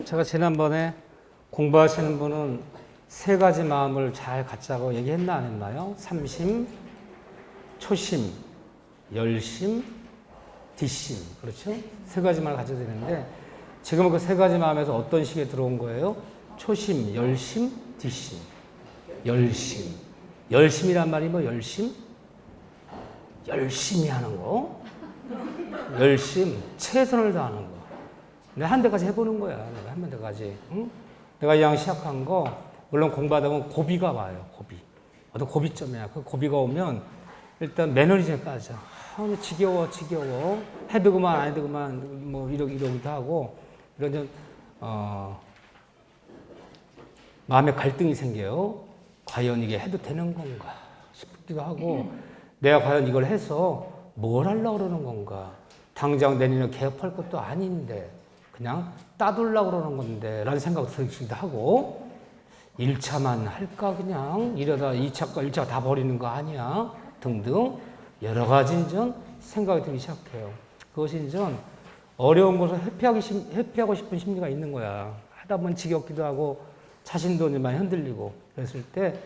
제가 지난번에 공부하시는 분은 세 가지 마음을 잘 갖자고 얘기했나 안 했나요? 삼심, 초심, 열심, 뒷심. 그렇죠? 세 가지 마음을 가져야 되는데 지금은 그 세 가지 마음에서 어떤 식에 들어온 거예요? 초심, 열심, 뒷심. 열심. 열심이란 말이 뭐 열심? 열심히 하는 거. 열심, 최선을 다하는 거. 내가 한 대까지 해보는 거야. 내가 한 대까지. 응? 내가 이왕 시작한 거, 물론 공부하다 보면 고비가 와요. 고비. 어떤 고비점이야. 그 고비가 오면 일단 매너리즘에 빠져. 아, 지겨워. 해도 그만, 안 해도 그만, 뭐 이러기도 하고, 이런 좀, 마음에 갈등이 생겨요. 과연 이게 해도 되는 건가 싶기도 하고, 내가 과연 이걸 해서 뭘 하려고 그러는 건가. 당장 내년에 개업할 것도 아닌데, 그냥 따돌려고 그러는 건데, 라는 생각도 들기도 하고, 1차만 할까, 그냥? 이러다 1차 다 버리는 거 아니야? 등등. 여러 가지 이제 생각이 들기 시작해요. 그것이 이제 어려운 것을 회피하고 싶은 심리가 있는 거야. 하다 보면 지겹기도 하고, 자신도 많이 흔들리고, 그랬을 때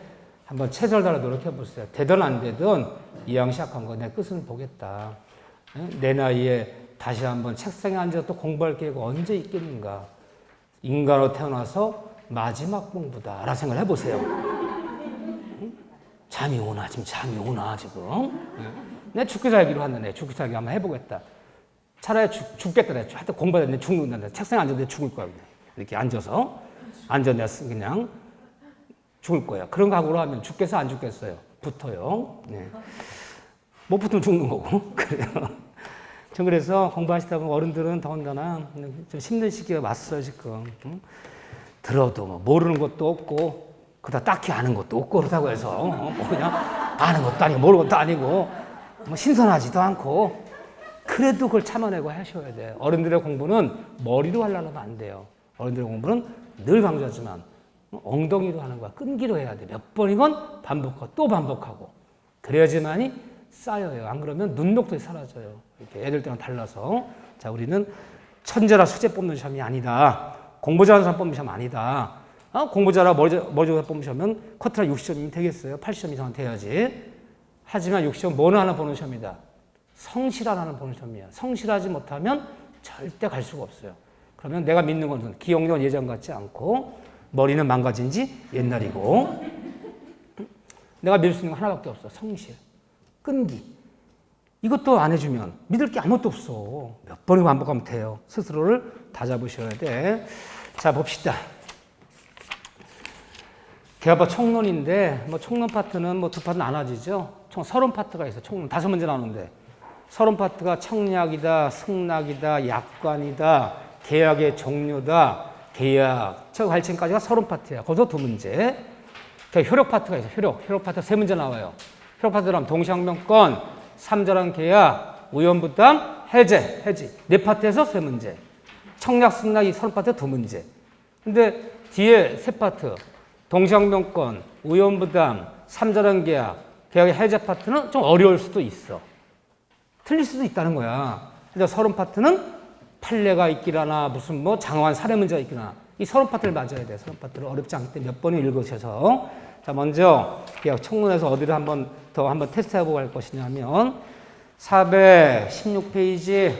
한번 최선을 다해 노력해 보세요. 되든 안 되든 이왕 시작한 거 내 끝은 보겠다. 내 나이에 다시 한번 책상에 앉아서 또 공부할 기회가 언제 있겠는가. 인간으로 태어나서 마지막 공부다. 라는 생각을 해보세요. 잠이 오나, 지금. 내 죽기 살기로 한다. 죽기 살기 한번 해보겠다. 차라리 죽겠다. 하여튼 공부하다 내 죽는다. 책상에 앉아도 내 죽을 거야. 그냥. 이렇게 앉아서 그냥 죽을 거야. 그런 각오로 하면 죽겠어, 안 죽겠어요? 붙어요. 네. 못 붙으면 죽는 거고. 그래요. 전 그래서 공부하시다 보면 어른들은 더군다나 좀 힘든 시기가 왔어요, 지금. 들어도 뭐 모르는 것도 없고, 그다 딱히 아는 것도 없고, 그렇다고 해서, 뭐 그냥 아는 것도 아니고, 모르는 것도 아니고, 뭐 신선하지도 않고, 그래도 그걸 참아내고 하셔야 돼요. 어른들의 공부는 머리로 하려면 안 돼요. 어른들의 공부는 늘 강조하지만, 엉덩이로 하는 거야. 끈기로 해야 돼. 몇 번이건 반복하고, 또 반복하고. 그래야지만이 쌓여요. 안 그러면 눈녹듯이 사라져요. 이렇게 애들 때랑 달라서. 자, 우리는 천재라 수재 뽑는 시험이 아니다. 공부 잘하는 사람 뽑는 시험 아니다. 공부 잘하고 머리 좋아서 뽑는 시험은 커트라 60점이면 되겠어요. 80점 이상은 돼야지. 하지만 60점 뭐는 하나 보는 시험이다. 성실하는 보는 시험이야. 성실하지 못하면 절대 갈 수가 없어요. 그러면 내가 믿는 것은 기억력은 예전 같지 않고 머리는 망가진 지 옛날이고 내가 믿을 수 있는 건 하나밖에 없어. 성실. 끈기. 이것도 안 해주면 믿을 게 아무것도 없어. 몇 번을 반복하면 돼요. 스스로를 다잡으셔야 돼. 자, 봅시다. 개업파 총론인데, 뭐 총론 파트는 뭐 두 파트 나눠지죠. 총 30파트가 있어. 총론 5문제 나오는데. 30파트가 청약이다, 승낙이다, 약관이다, 계약의 종료다, 계약, 저 갈증까지가 30파트야. 거기서 2문제. 효력 파트가 있어. 효력 파트 3문제 나와요. 효력 파트라면 동시항명권, 3자랑 계약, 우연부담, 해지. 4파트에서 3문제. 청약, 승낙이 30파트 2문제. 근데 뒤에 3파트, 동시항명권, 우연부담, 3자랑 계약, 계약의 해제 파트는 좀 어려울 수도 있어. 틀릴 수도 있다는 거야. 그래서 30파트는 판례가 있기라나 무슨 뭐 장황한 사례 문제가 있기나 이 30파트를 맞아야 돼. 30파트를 어렵지 않기 때문에 몇 번을 읽으셔서. 자, 먼저 청문회에서 어디를 한번 테스트해보고 할 것이냐면 416페이지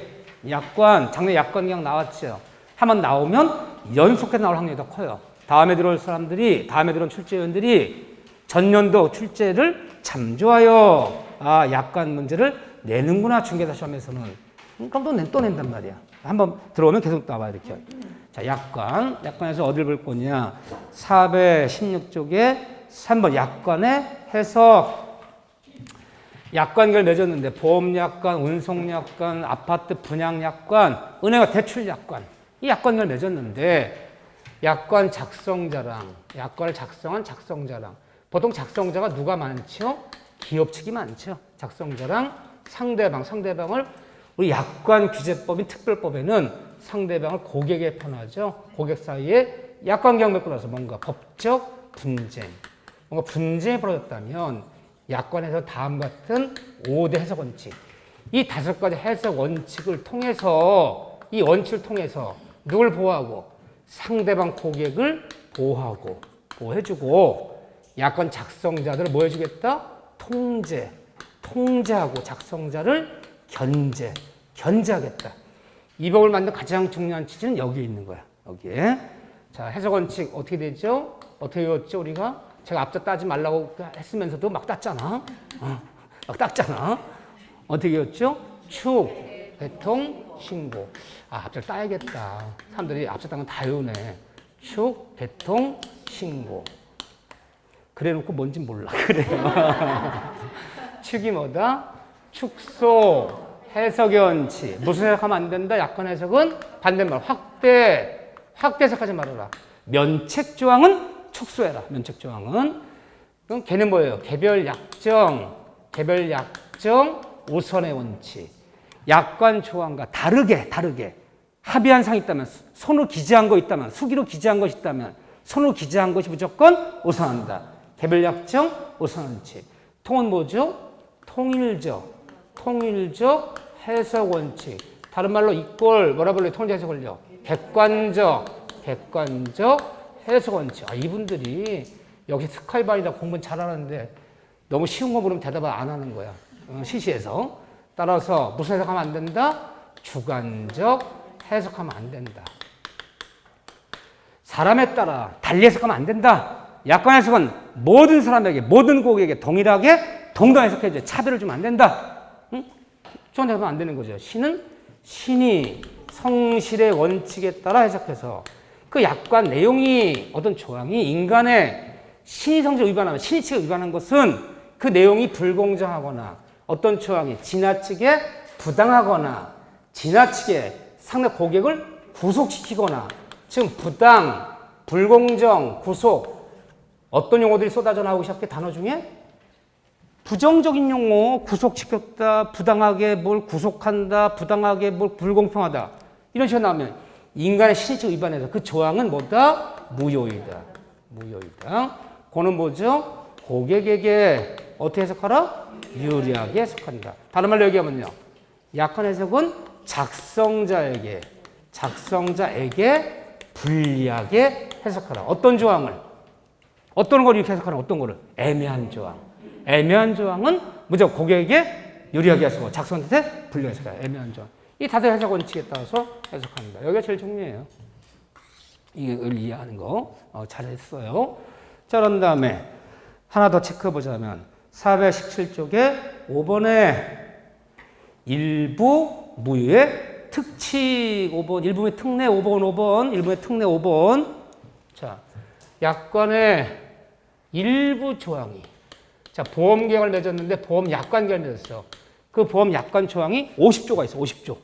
약관, 작년 약관 그냥 나왔죠. 한번 나오면 연속해서 나올 확률이 더 커요. 다음에 들어올 출제위원들이 전년도 출제를 참 좋아요. 약관 문제를 내는구나, 중개사 시험에서는. 그럼 또 낸단 말이야. 한번 들어오면 계속 나와, 이렇게. 자, 약관에서 어딜 볼 거냐. 416쪽에 3번 약관의 해석. 약관을 맺었는데, 보험약관, 운송약관, 아파트 분양약관, 은행과 대출약관. 이 약관을 맺었는데, 약관 작성자랑, 약관을 작성한 작성자랑. 보통 작성자가 누가 많죠? 기업 측이 많죠. 작성자랑 상대방을 우리 약관 규제법인 특별법에는 상대방을 고객에 표현하죠. 고객 사이에 약관 계약 맺고 나서 뭔가 법적 분쟁, 뭔가 분쟁이 벌어졌다면 약관에서 다음 같은 5대 해석 원칙, 이 5가지 해석 원칙을 통해서 이 원칙을 통해서 누굴 보호하고 상대방 고객을 보호해주고 약관 작성자들을 뭐 해주겠다? 통제하고 작성자를 견제하겠다. 이 법을 만든 가장 중요한 취지는 여기에 있는 거야. 여기에. 자, 해석 원칙 어떻게 되죠? 어떻게 외웠죠, 우리가? 제가 앞서 따지 말라고 했으면서도 막 땄잖아. 막 땄잖아. 어떻게 외웠죠? 축, 배통, 신고. 앞서 따야겠다. 사람들이 앞서 딴 건 다 외우네. 축, 배통, 신고. 그래 놓고 뭔진 몰라. 그래요. 축이 뭐다? 축소, 해석의 원칙. 무슨 해석하면 안 된다? 약관 해석은 반대말. 확대 해석하지 말아라. 면책조항은 축소해라. 면책조항은. 그럼 걔는 뭐예요? 개별 약정, 우선의 원칙. 약관 조항과 다르게 합의한 사항이 있다면, 손으로 기재한 거 있다면, 수기로 기재한 것이 있다면, 손으로 기재한 것이 무조건 우선한다. 개별 약정, 우선 원칙. 통은 뭐죠? 통일적 해석 원칙. 다른 말로 이꼴 뭐라 불러요? 통일적 해석 원칙. 객관적 해석 원칙. 이분들이 역시 스카이반이다 공부는 잘하는데 너무 쉬운 거 물으면 대답을 안 하는 거야. 시시해서. 따라서 무슨 해석하면 안 된다? 주관적 해석하면 안 된다. 사람에 따라 달리 해석하면 안 된다. 약관 해석은 모든 사람에게, 모든 고객에게 동일하게 해석해줘. 차별을 주면 안 된다. 응? 저한테 하면 안 되는 거죠. 신이 성실의 원칙에 따라 해석해서 그 약관 내용이 어떤 조항이 인간의 신의 성질을 위반하면, 신의치가 위반한 것은 그 내용이 불공정하거나 어떤 조항이 지나치게 부당하거나 지나치게 상대 고객을 구속시키거나 지금 부당, 불공정, 구속 어떤 용어들이 쏟아져 나오기 시작해 단어 중에 부정적인 용어, 구속시켰다, 부당하게 뭘 구속한다, 부당하게 뭘 불공평하다 이런 식으로 나오면 인간의 신의적 위반에서 그 조항은 뭐다? 무효이다. 그거는 뭐죠? 고객에게 어떻게 해석하라? 유리하게 해석한다. 다른 말로 얘기하면요. 약관 해석은 작성자에게 불리하게 해석하라. 어떤 조항을? 어떤 걸 이렇게 해석하라. 어떤 거를? 애매한 조항은 무조건 고객에게 유리하게 해석하고 작성자한테 불리하게 해석하라. 애매한 조항. 이 다섯 해석 원칙에 따라서 해석합니다. 여기가 제일 중요해요. 이걸 이해하는 거 잘했어요. 자, 그런 다음에 하나 더 체크해 보자면 417쪽에 5번에 일부 무효의 특칙 5번, 일부의 특례 5번, 일부의 특례 5번. 자, 약관의 일부 조항이. 자, 보험 계약을 맺었는데 보험 약관 계약을 맺었어. 그 보험 약관 조항이 50조가 있어, 50조.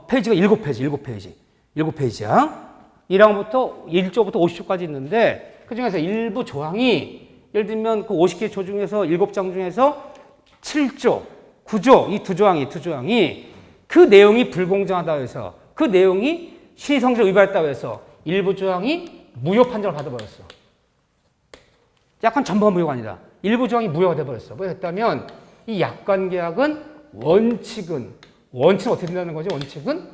페이지가 7페이지야. 1항부터 50조까지 있는데 그 중에서 일부 조항이 예를 들면 그 50개 조 중에서 7장 중에서 7조, 9조 이 두 조항이 그 내용이 불공정하다고 해서 그 내용이 신의성질을 위반했다고 해서 일부 조항이 무효 판정을 받아버렸어. 약관 전부가 무효가 아니라 일부 조항이 무효가 돼버렸어. 뭐 했다면 이 약관 계약은 원칙은 어떻게 된다는 거지? 원칙은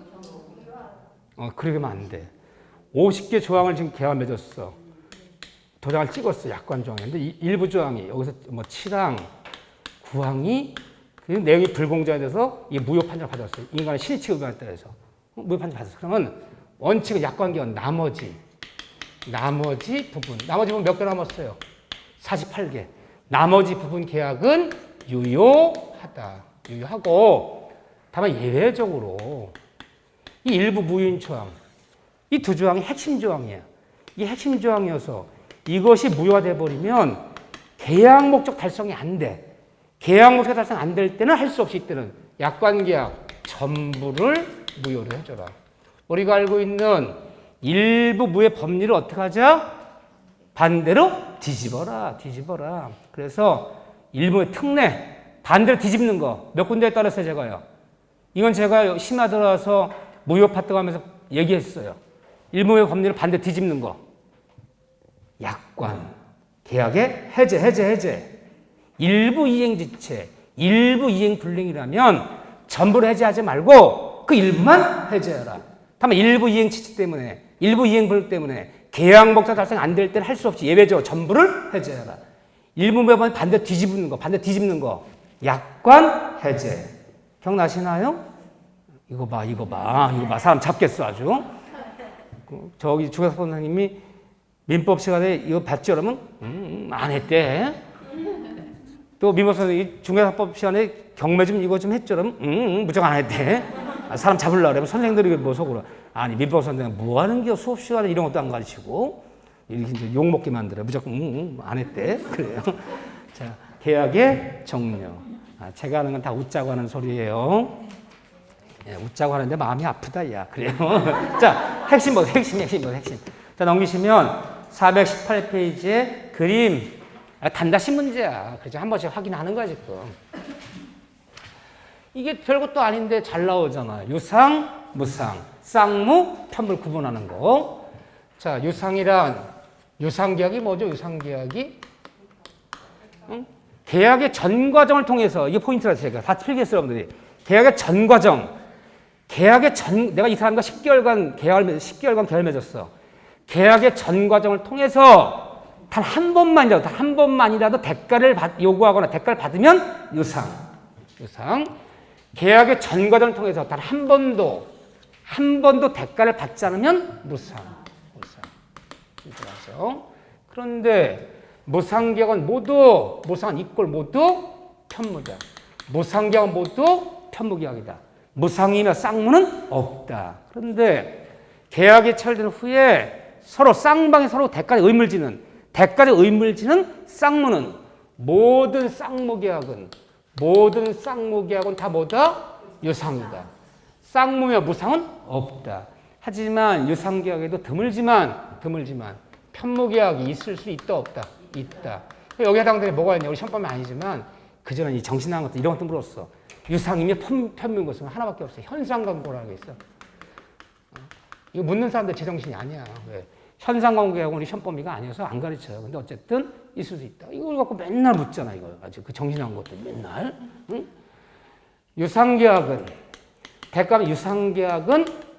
그러게 하면 안 돼. 50개 조항을 지금 계약 맺었어. 도장을 찍었어. 약관 조항에. 근데 일부 조항이 여기서 뭐 7항, 9항이 그 내용이 불공정에 대해서 이 무효 판정을 받았어요. 인간의 신의치가 위반했다 해서 무효 판정 받았어. 그러면 원칙은 약관 계약 나머지 부분 몇 개 남았어요? 48개. 나머지 부분 계약은 유효하고 다만 예외적으로 이 일부 무효인 조항 이 두 조항이 핵심 조항이에요. 이 핵심 조항이어서 이것이 무효가 돼버리면 계약 목적 달성이 안 돼. 계약 목적 달성 안 될 때는 할 수 없이 이때는 약관 계약 전부를 무효로 해줘라. 우리가 알고 있는 일부 무효의 법리를 어떻게 하자? 반대로 뒤집어라. 그래서 일부의 특례 반대로 뒤집는 거 몇 군데에 따라서 제가요. 이건 제가 심화 들어와서 무효 파트가 하면서 얘기했어요. 일부의 법리를 반대로 뒤집는 거. 약관, 계약의 해제. 일부 이행지체, 일부 이행 불능이라면 전부를 해제하지 말고 그 일부만 해제해라. 다만 일부 이행지체 때문에 일부 이행불능 때문에 계약 목적 달성 안 될 때는 할 수 없이 예외적으로 전부를 해제해라. 일부 매번 반대 뒤집는 거. 약관 해제. 기억나시나요? 이거 봐. 사람 잡겠어, 아주. 저기 주교사 선생님이 민법 시간에 이거 봤죠, 여러분? 안 했대. 또 민법 선생님이 중개사법 시간에 경매 이거 좀 했죠, 여러분? 무조건 안 했대. 사람 잡으려고 그러면 선생님들이 뭐 속으로. 아니, 민법 선생님 뭐 하는 게 수업 시간에 이런 것도 안 가르치고. 이렇게 이제 욕먹게 만들어요. 무조건, 안 했대. 그래요. 자, 계약의 종료. 제가 하는 건 다 웃자고 하는 소리예요. 예, 웃자고 하는데 마음이 아프다, 야. 그래요. 자, 핵심. 자, 넘기시면 418페이지에 그림. 단다시 문제야. 그래서 한 번씩 확인하는 거야, 지금. 이게 별것도 아닌데 잘 나오잖아. 유상, 무상, 쌍무, 편물 구분하는 거. 자, 유상계약이 뭐죠? 유상계약이? 응? 계약의 전 과정을 통해서, 이게 포인트라서 제가 다 필기했어요, 여러분들이. 계약의 전 과정. 내가 이 사람과 10개월간 계약을 맺었어. 계약의 전 과정을 통해서 단 한 번만이라도 대가를 요구하거나 대가를 받으면 유상. 계약의 전 과정을 통해서 단 한 번도 대가를 받지 않으면 무상. 그런데 무상계약은 모두 편무다. 무상계약은 모두 편무계약이다. 무상이며 쌍무는 없다. 그런데 계약이 체결된 후에 쌍방이 서로 대가를 의무를 지는 쌍무는 모든 쌍무계약은 다 뭐다? 유상이다. 쌍무며 무상은 없다. 하지만 유상계약에도 드물지만 편무계약이 있을 수 있다 없다? 있다. 여기 해당되는 뭐가 있냐? 우리 시험범위 아니지만 그전에 이 정신나는 것도 이런 것도 물었어. 유상이며 편무인 것은 하나밖에 없어. 현상광고라는 게 있어. 이거 묻는 사람들 제정신이 아니야. 왜? 현상광고하고 우리 시험범위가 아니어서 안 가르쳐요. 근데 어쨌든 있을 수 있다. 이걸 갖고 맨날 묻잖아. 이거 아주 그 정신나는 것도 맨날. 응? 유상계약은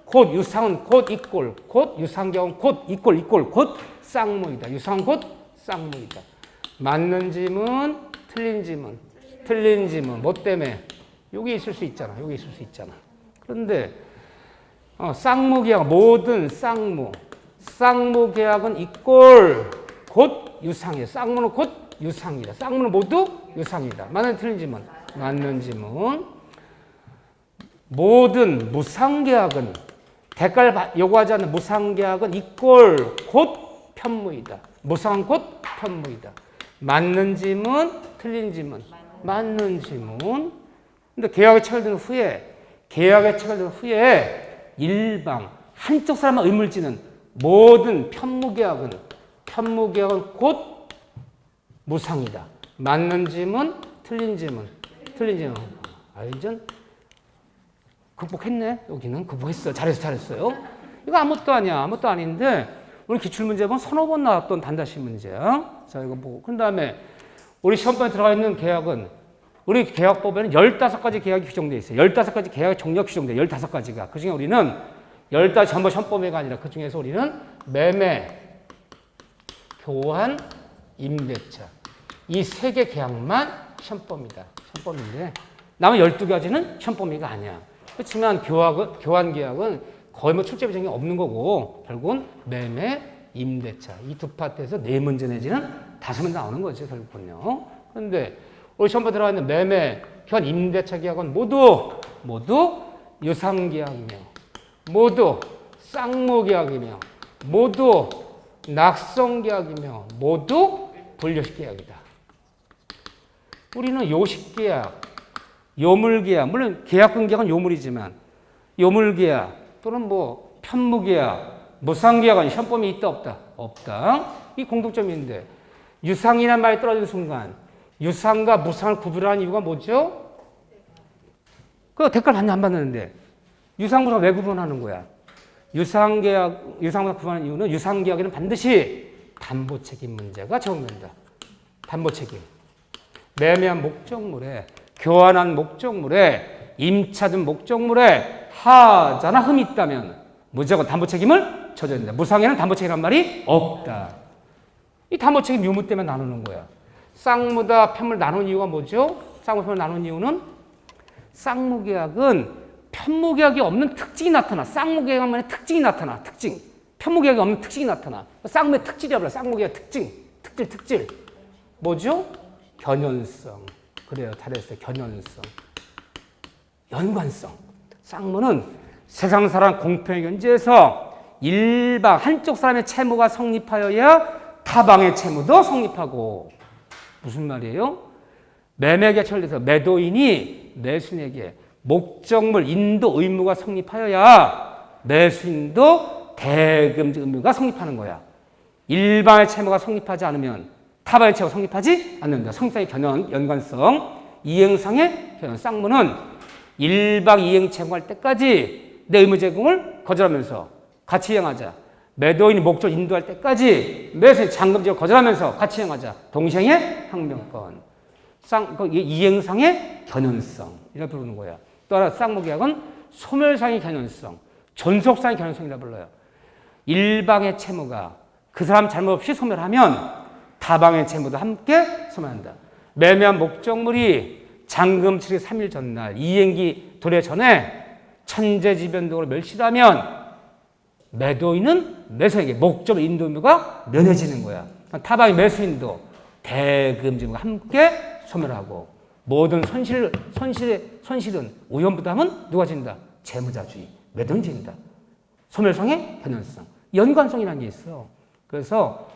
곧 유상은 곧 이꼴, 곧 유상계약은 곧 이꼴, 곧 쌍무이다. 유상은 곧 쌍무이다. 맞는 지문, 틀린 지문. 뭐 때문에? 여기 있을 수 있잖아. 그런데 쌍무계약, 모든 쌍무계약은 이꼴, 곧 유상이야. 쌍무는 곧 유상이다. 쌍무는 모두 유상이다. 맞는 틀린 지문. 맞는 지문. 모든 무상계약은 대가를 요구하지 않는 무상계약은 이꼴 곧 편무이다. 무상은 곧 편무이다. 맞는 지문, 틀린 지문. 맞는 지문. 근데 계약이 체결된 후에 일방 한쪽 사람만 의무를 지는 모든 편무계약은 곧 무상이다. 맞는 지문, 틀린 지문. 이젠 극복했네. 여기는 극복했어. 잘했어요. 이거 아무것도 아닌데 우리 기출문제 보면 서너 번 나왔던 단다시 문제야. 자, 이거 보고. 그 다음에 우리 시험번에 들어가 있는 계약은 우리 계약법에는 15가지 계약이 규정되어 있어요. 15가지 계약의 종류가 규정돼요. 15가지가. 그 중에 우리는 15 전부 시험법에가 아니라 그 중에서 우리는 매매, 교환, 임대차. 이 3개 계약만 시험법이다. 시험법인데 남은 12가지는 시험법이가 아니야. 그렇지만 교환 계약은 거의 뭐 출제 비중이 없는 거고 결국은 매매, 임대차 이 두 파트에서 4문제 내지는 5문제 나오는 거죠. 결국은요. 그런데 우리 시험에 들어가 있는 매매, 교환, 임대차 계약은 모두 유상계약이며 모두 쌍무계약이며 모두 낙성계약이며 모두 분류식계약이다. 우리는 요식계약, 요물계약, 물론 계약금 계약은 요물이지만 요물계약 또는 뭐 편무계약, 무상계약은 시험범위 있다 없다? 없다. 이 공통점인데 유상이라는 말이 떨어지는 순간 유상과 무상을 구분하는 이유가 뭐죠? 그 대가를 받냐 안 받는데 유상, 무상 왜 구분하는 거야? 유상계약, 유상무상 구분하는 이유는 유상계약에는 반드시 담보책임 문제가 적용된다. 담보책임. 매매한 목적물에, 교환한 목적물에, 임차든 목적물에 하자나 흠이 있다면 무조건 담보책임을 젖어야 된다. 무상에는 담보책이란 말이 없다. 이 담보책이 묘무 때문에 나누는 거야. 쌍무다 편물 나눈 이유가 뭐죠? 쌍무 편물 나눈 이유는 쌍무계약은 편무계약이 없는 특징이 나타나. 쌍무계약만의 특징이 나타나. 특징. 편무계약이 없는 특징이 나타나. 쌍무의 특질이라 그래. 쌍무계약 특징. 특질. 뭐죠? 견연성. 그래요. 잘했어요. 견연성. 연관성. 쌍무는 세상 사람 공평의 견지에서 일방 한쪽 사람의 채무가 성립하여야 타방의 채무도 성립하고. 무슨 말이에요? 매매계약처에서 매도인이 매수인에게 목적물 인도 의무가 성립하여야 매수인도 대금지 의무가 성립하는 거야. 일방의 채무가 성립하지 않으면 타방의 채무가 성립하지 않는다. 성립상의 견연, 연관성, 이행상의 견연. 쌍무는 일방 이행 채무할 때까지 내 의무 제공을 거절하면서 같이 이행하자. 매도인이 목적 인도할 때까지 매수인 잔금지를 거절하면서 같이 이행하자. 동시행의 항명권. 이행상의 견연성. 이라고 부르는 거야. 또 하나 쌍무계약은 소멸상의 견연성, 존속상의 견연성이라고 불러요. 일방의 채무가 그 사람 잘못 없이 소멸하면 타방의 채무도 함께 소멸한다. 매매한 목적물이 잔금 치르기 3일 전날 이행기 도래 전에 천재지변동으로 멸실하면 매도인은 매수에게 목적물 인도 의무가 면해지는 거야. 타방의 매수인도 대금지무가 함께 소멸하고 모든 손실은 우연부담은 누가 진다? 채무자주의, 매도인이 진다. 소멸상의 견연성, 연관성이라는 게 있어. 그래서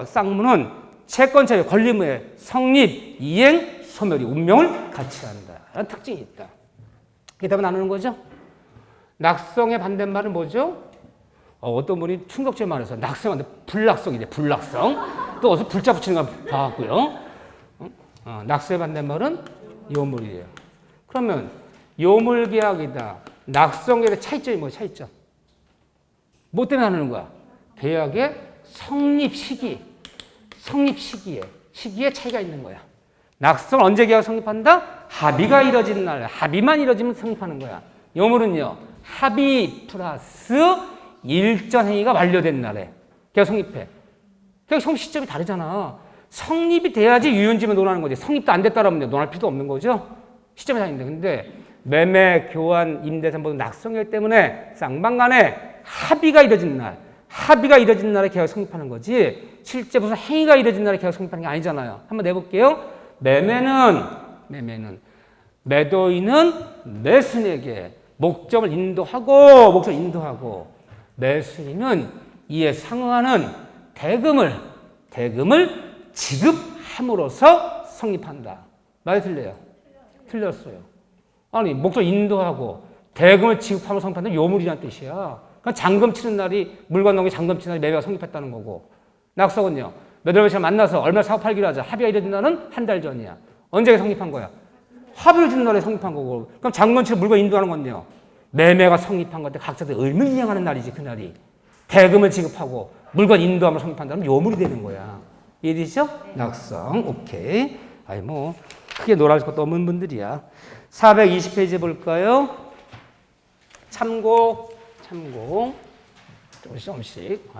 쌍무는 채권자의 권리무의 성립, 이행, 소멸이 운명을 같이 한다. 라는 특징이 있다. 이게 답을 나누는 거죠. 낙성의 반대말은 뭐죠? 어떤 분이 충격적인 말을 해서 낙성한테 불낙성이래. 불낙성. 또 어디서 불자 붙이는 거 봐왔고요. 낙성의 반대말은 요물이에요. 그러면 요물계약이다. 낙성계약의 차이점이 뭐야? 차이점. 뭐 때문에 나누는 거야? 계약의 성립 시기에 차이가 있는 거야. 낙성은 언제 계약 성립한다? 합의가 이뤄진 날, 합의만 이뤄지면 성립하는 거야. 요물은요, 합의 플러스 일전 행위가 완료된 날에 계약 성립해. 계약 성립 시점이 다르잖아. 성립이 돼야지 유연지면 논하는 거지. 성립도 안 됐다라면 논할 필요도 없는 거죠. 시점이 다른데. 근데 매매, 교환, 임대차 모두 낙성이기 때문에 쌍방간에 합의가 이뤄진 날에 계약 성립하는 거지. 실제 무슨 행위가 이뤄진 날에 계약 성립하는 게 아니잖아요. 한번 내볼게요. 매매는 매도인은 매수인에게 목적을 인도하고 매수인은 이에 상응하는 대금을 지급함으로써 성립한다. 말이 틀려요? 틀렸어요. 아니 목적 인도하고 대금을 지급함으로 성립한다는 요물이라는 뜻이야. 그러니까 잔금 치는 날이 물건 넘기 잔금 치는 날이 매매가 성립했다는 거고 낙석은요. 매도를 만나서 얼마 사고 팔기로 하자. 합의가 이뤄진 날은 한 달 전이야. 언제 성립한 거야? 합의를 준 날에 성립한 거고. 그럼 잔금 치는 물건 인도하는 건요. 매매가 성립한 건데 각자들 의무를 이행하는 날이지 그날이. 대금을 지급하고 물건 인도함으로 성립한다면 요물이 되는 거야. 이해되시죠? 낙성. 오케이. 아이 뭐 크게 놀랄 것도 없는 분들이야. 420페이지 볼까요? 참고. 조금씩.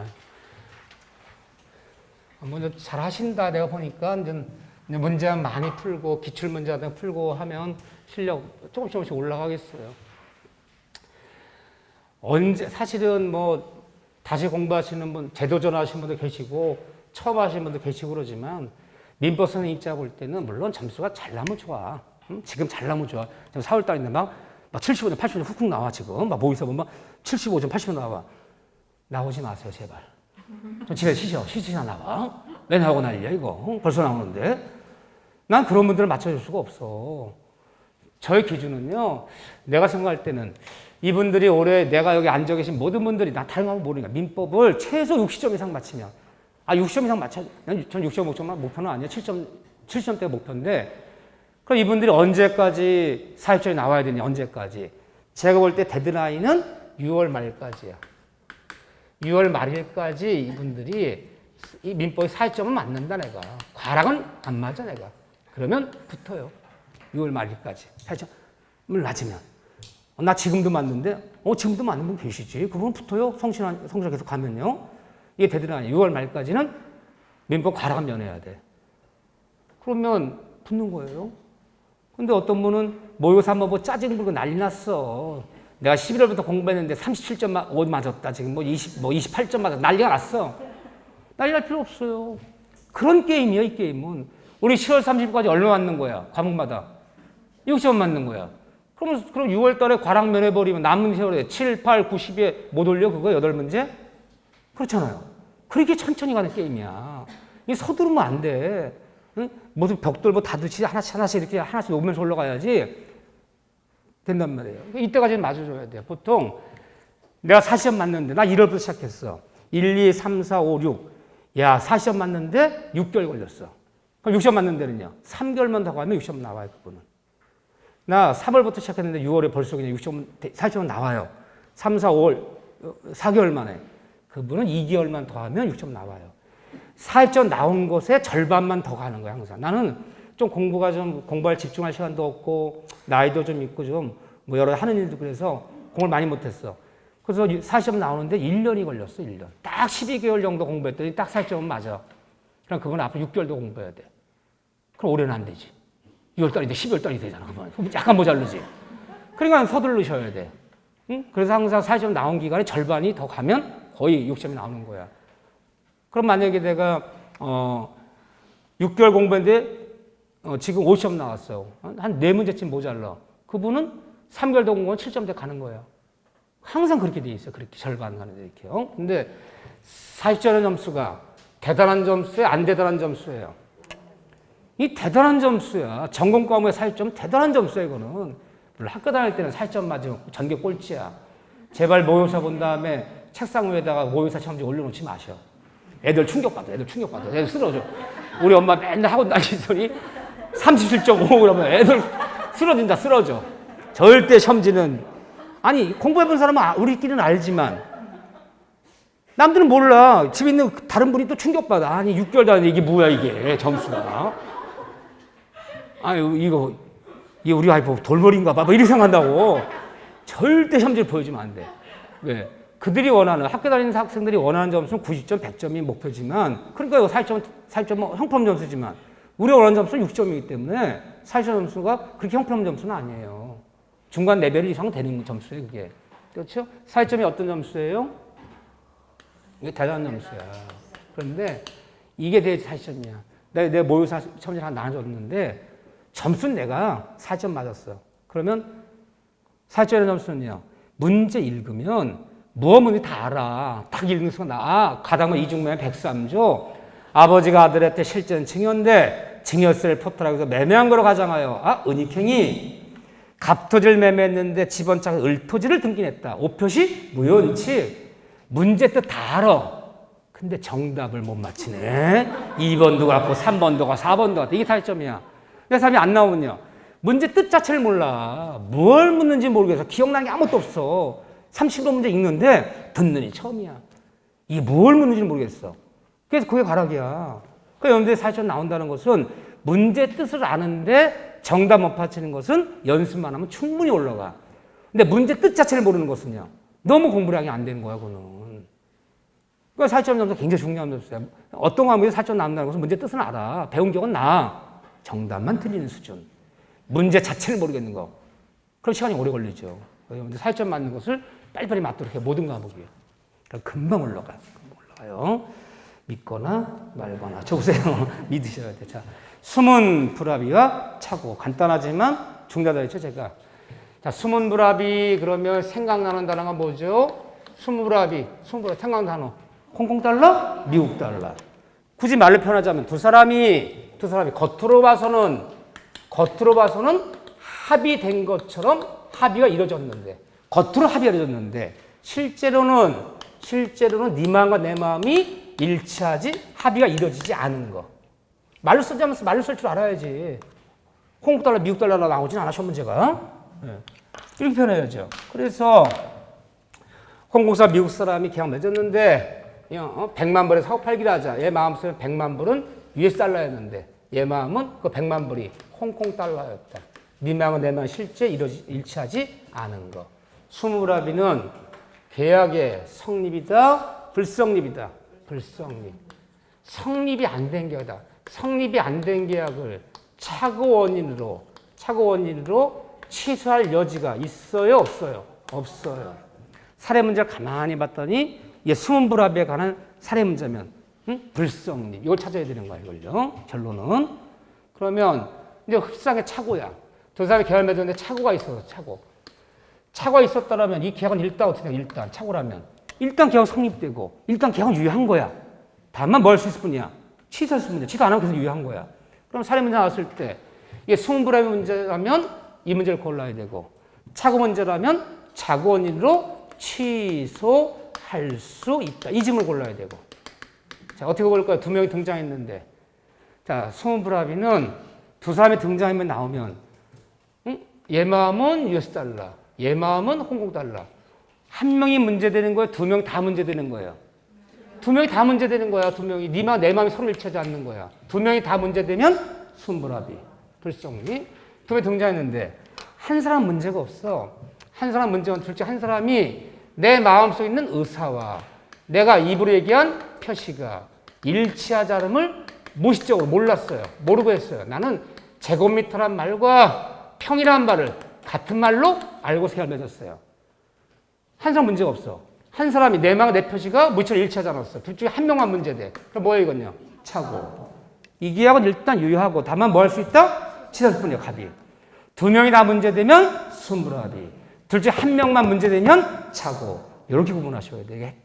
먼저 잘 하신다. 내가 보니까 이제 문제 많이 풀고 기출 문제 풀고 하면 실력 조금씩 올라가겠어요. 사실은 뭐 다시 공부하시는 분, 재도전 하시는 분도 계시고 처음 하시는 분도 계시고 그러지만 민법 선생님 입장 볼 때는 물론 점수가 잘 나면 좋아. 지금 잘 나면 좋아. 지금 4월달인데 막 75점, 80점 훅훅 나와 지금. 막 모의사 보면 75점, 80점 나와. 나오지 마세요 제발. 좀 집에 쉬시나 나와. 왜 나오고 난리야 이거. 벌써 나오는데. 난 그런 분들을 맞춰줄 수가 없어. 저의 기준은요. 내가 생각할 때는 이분들이 올해 내가 여기 앉아 계신 모든 분들이 나 다른 거 모르니까 민법을 최소 60점 이상 맞히면 60점 이상 맞춰. 전 60점 목표는 아니야. 7점대가 목표인데 그럼 이분들이 언제까지 사회초에 나와야 되냐 언제까지. 제가 볼 때 데드라인은 6월 말일까지야. 6월 말일까지 이분들이 이 민법의 사회점은 맞는다 내가. 과락은 안 맞아 내가. 그러면 붙어요. 6월 말일까지. 사회점을 낮으면. 나 지금도 맞는데? 지금도 맞는 분 계시지. 그분 붙어요. 성실하게 계속 가면요. 이게 되더라고요. 6월 말까지는 민법 과락은 면해야 돼. 그러면 붙는 거예요. 근데 어떤 분은 모의고사 한번 짜증 부리고 난리 났어. 내가 11월부터 공부했는데 37.5 맞았다. 지금 28점 맞았다. 난리가 났어. 난리 날 필요 없어요. 그런 게임이야, 이 게임은. 우리 10월 30일까지 얼마 맞는 거야, 과목마다? 60점 맞는 거야. 그럼 6월 달에 과락 면해버리면 남은 세월에 7, 8, 9, 10에 못 올려? 그거 8문제? 그렇잖아요. 그렇게 천천히 가는 게임이야. 이 서두르면 안 돼. 응? 무슨 벽돌 다듯이 하나씩 이렇게 하나씩 놓으면서 올라가야지 된단 말이에요. 이때까지는 맞아줘야 돼요. 보통 내가 4시험 맞는데 나 1월부터 시작했어. 1, 2, 3, 4, 5, 6. 야, 4시험 맞는데 6개월 걸렸어. 그럼 6시험 맞는 데는요. 3개월만 더 가면 6시험 나와요, 그분은. 나 3월부터 시작했는데 6월에 벌써 그냥 6시험, 4시험 나와요. 3, 4, 5월, 4개월 만에. 그분은 2개월만 더 하면 6시험 나와요. 4시험 나온 것에 절반만 더 가는 거야, 항상. 나는 좀 공부할 집중할 시간도 없고, 나이도 좀 있고 뭐 여러 하는 일도 그래서 공부를 많이 못했어. 그래서 4시험 나오는데 1년이 걸렸어, 1년. 딱 12개월 정도 공부했더니 딱 4시험은 맞아. 그럼 그건 앞으로 6개월도 공부해야 돼. 그럼 올해는 안 되지. 6월달이 돼, 12월달이 되잖아, 그러면. 약간 모자르지. 그러니까 서두르셔야 돼. 응? 그래서 항상 4시험 나온 기간에 절반이 더 가면 거의 6시험이 나오는 거야. 그럼 만약에 내가 6개월 공부했는데 지금 5시험 나왔어. 한 4문제쯤 모자라. 그분은 3개월 더 공부하면 7점대 가는 거예요. 항상 그렇게 돼 있어요. 그렇게 절반 가는 데 이렇게요. 근데 40점의 점수가 대단한 점수예요? 안 대단한 점수예요? 이 대단한 점수야. 전공 과목의 40점 대단한 점수야, 이거는. 물론 학교 다닐 때는 40점 맞으면 전교 꼴찌야. 제발 모의고사 본 다음에 책상 위에다가 모의고사 시험지 올려놓지 마셔. 애들 충격받아. 애들 쓰러져. 우리 엄마 맨날 학원 다니더니 37.5 그러면 애들 쓰러져. 절대 시험지는. 아니, 공부해본 사람은 우리끼리는 알지만 남들은 몰라. 집에 있는 다른 분이 또 충격받아. 아니, 6개월 다니는데 이게 뭐야, 이게 점수가. 아니, 이거 우리 와이프 돌머리인가 봐. 뭐 이렇게 생각한다고. 절대 시험지를 보여주면 안 돼. 왜? 그들이 원하는, 학교 다니는 학생들이 원하는 점수는 90점, 100점이 목표지만, 그러니까 이거 40점은 형편없는 점수지만, 우리가 원하는 점수는 6점이기 때문에 40점 점수가 그렇게 형편없는 점수는 아니에요. 중간 레벨 이상 되는 점수예요, 그게. 그렇죠? 40점이 어떤 점수예요? 이게 대단한 점수야. 그런데 이게 대체 40점이야. 내 모의고사 시험지를 하나 나눠줬는데, 점수는 내가 40점 맞았어. 그러면 40점의 점수는요, 문제 읽으면 무엇 문제 다 알아. 딱 읽는 순간 가다면 이중면 백삼조. 아버지가 아들한테 실제는 증여인데 증여세를 포탈하고 해서 매매한 거로 가정하여 은닉행위. 갑토지를 매매했는데 집원자가 을토지를 등기했다. 오표시 무효원칙. 문제 뜻 다 알아. 근데 정답을 못 맞히네. 2번도 같고 3번도 같고 4번도 같고 이게 타점이야. 그래서 답이 안 나오면요. 문제 뜻 자체를 몰라. 뭘 묻는지 모르겠어. 기억나는 게 아무것도 없어. 30번 문제 읽는데 듣는 이 처음이야. 이게 뭘 묻는지 모르겠어. 그래서 그게 가락이야. 그 여러분들이 40점 나온다는 것은 문제 뜻을 아는데 정답 못 맞히는 것은 연습만 하면 충분히 올라가. 근데 문제 뜻 자체를 모르는 것은요. 너무 공부량이 안 되는 거야, 그거는. 그러니까 40점 점수가 굉장히 중요한 점수야. 어떤 과목에서 40점 나온다는 것은 문제 뜻은 알아. 배운 기억은 나. 정답만 틀리는 수준. 문제 자체를 모르겠는 거. 그럼 시간이 오래 걸리죠. 여러분들 40점 맞는 것을 빨리빨리 맞도록 해. 모든 과목이에요. 금방 올라가요. 믿거나 말거나. 저 보세요. 믿으셔야 돼. 자, 숨은 불합이와 차고. 간단하지만 중요하다 했죠, 제가. 자, 숨은 불합이 그러면 생각나는 단어가 뭐죠? 숨은 불합이 생각나는 단어. 홍콩 달러? 미국 달러. 굳이 말로 표현하자면 두 사람이 겉으로 봐서는 합의된 것처럼 합의가 이루어졌는데, 겉으로 합의가 이루어졌는데, 실제로는 네 마음과 내 마음이 일치하지 합의가 이루어지지 않은 거. 말로 쓰자면서 말로 쓸 줄 알아야지. 홍콩 달러, 미국 달러 나오진 않아, 시험 문제가. 네. 이렇게 표현해야죠. 그래서 홍콩사 미국 사람이 계약 맺었는데 100만 불에 사고 팔기를 하자. 얘 마음속에 100만 불은 US 달러였는데 얘 마음은 그 100만 불이 홍콩 달러였다. 네 마음과 내 마음이 실제 일치하지 않은 거. 수무불합의는 계약의 성립이다, 불성립이다. 불성립. 성립이 안 된 계약이다. 성립이 안 된 계약을 착오 원인으로 취소할 여지가 있어요, 없어요? 없어요. 사례 문제를 가만히 봤더니 이게 수문불합의에 관한 사례 문제면 불성립. 이걸 찾아야 되는 거야, 이걸요. 결론은. 그러면 이제 흡사하게 착오야. 두 사람이 계약을 맺었는데 착오가 있어서 착오가 있었다면 이 계약은 일단 어떻게 돼? 일단 착오라면 일단 계약 성립되고 일단 계약은 유효한 거야. 다만 뭐 할 수 있을 뿐이야? 취소할 수 있을 뿐이야. 취소 안 하면 계속 유효한 거야. 그럼 사례 문제 나왔을 때 이게 수문불합의 문제라면 이 문제를 골라야 되고 착오 문제라면 착오 원인으로 취소할 수 있다. 이 질문을 골라야 되고. 자, 어떻게 고를까요? 두 명이 등장했는데. 자, 수문불합의는 두 사람이 등장하면 나오면 얘 마음은 $, 얘 마음은 $. 한 명이 문제되는 거예요? 두 명 다 문제되는 거예요? 두 명이 다 문제되는 거야. 두 명이. 네 마음, 내 마음이 서로 일치하지 않는 거야. 두 명이 다 문제되면 수문불합의. 불성립. 두 명이 등장했는데 한 사람 문제가 없어. 한 사람 문제가 둘째 한 사람이 내 마음속에 있는 의사와 내가 입으로 얘기한 표시가 일치하지 않음을 무의식적으로 몰랐어요. 모르고 했어요. 나는 제곱미터란 말과 평이란 말을 같은 말로 알고 계약을 맺었어요. 한 사람 문제가 없어. 한 사람이 내 마음과 내 표시가 무의식적으로 일치하지 않았어. 둘 중에 한 명만 문제돼. 그럼 뭐예요, 이건요? 착오. 이 계약은 일단 유효하고 다만 뭐 할 수 있다? 취소할 뿐이야, 갑이. 두 명이 다 문제되면 수문불합의. 둘 중에 한 명만 문제되면 착오. 이렇게 구분하셔야 돼.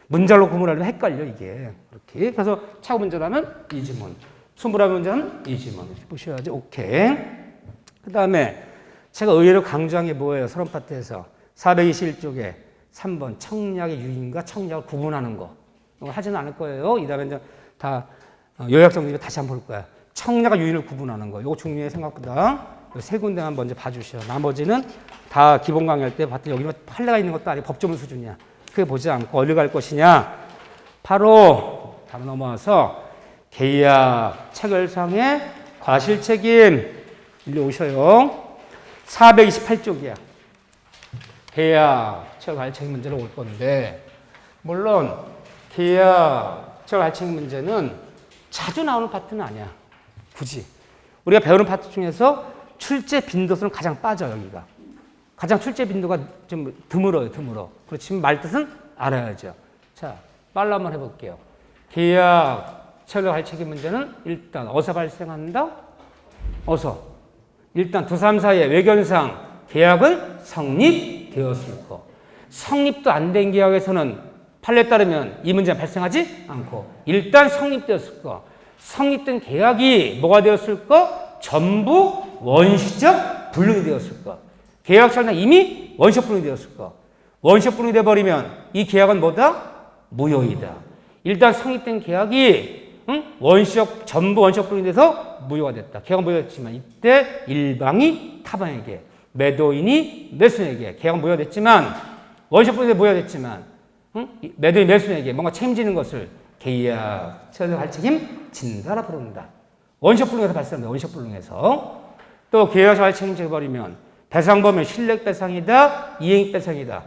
문자로 구분하려면 헷갈려, 이게. 이렇게. 그래서 착오 문제라면 이 지문. 수문불합의 문제는 이 지문. 이렇게 보셔야지. 오케이. 그 다음에 제가 의외로 강조한 게 뭐예요? 서론 파트에서. 421쪽에 3번 청약의 유인과 청약을 구분하는 거. 이거 하지는 않을 거예요. 이 다음에 이제 다 요약 정리를 다시 한번 볼 거야. 청약과 유인을 구분하는 거. 이거 중요해 생각보다. 세 군데만 먼저 봐주셔. 나머지는 다 기본 강의할 때 봤더니 여기는 판례가 있는 것도 아니고 법조문 수준이야. 그게 보지 않고 어디로 갈 것이냐. 바로 넘어와서 계약 체결상의 과실책임. 일로 오셔요. 428쪽이야. 계약 체결 과실책임 문제로 올 건데 물론 계약 체결 과실책임 문제는 자주 나오는 파트는 아니야. 굳이. 우리가 배우는 파트 중에서 출제 빈도수는 가장 빠져, 여기가. 가장 출제 빈도가 좀 드물어요, 드물어. 그렇지만 말뜻은 알아야죠. 자, 빨리 한번 해볼게요. 계약 체결 과실책임 문제는 일단 어디서 발생한다? 일단 두 사람 사이에 외견상 계약은 성립되었을 거. 성립도 안 된 계약에서는 판례에 따르면 이 문제는 발생하지 않고 일단 성립되었을 거. 성립된 계약이 뭐가 되었을 거? 전부 원시적 불능이 되었을 거. 계약 절차는 이미 원시적 불능이 되었을 거. 원시적 불능이 되어버리면 이 계약은 뭐다? 무효이다. 일단 성립된 계약이 전부 원시적 불능이 돼서 무효가 됐다. 계약은 무효됐지만 이때 일방이 타방에게, 매도인이 매수인에게 계약은 무효됐지만 원시적 불능이 무효됐지만 매도인 매수인에게 뭔가 책임지는 것을 계약 체결 과실책임 진다라 부른다. 원시적 불능에서 발생합니다. 원시적 불능에서. 또 계약 과실책임 해버리면 배상범위 실력배상이다, 이행배상이다.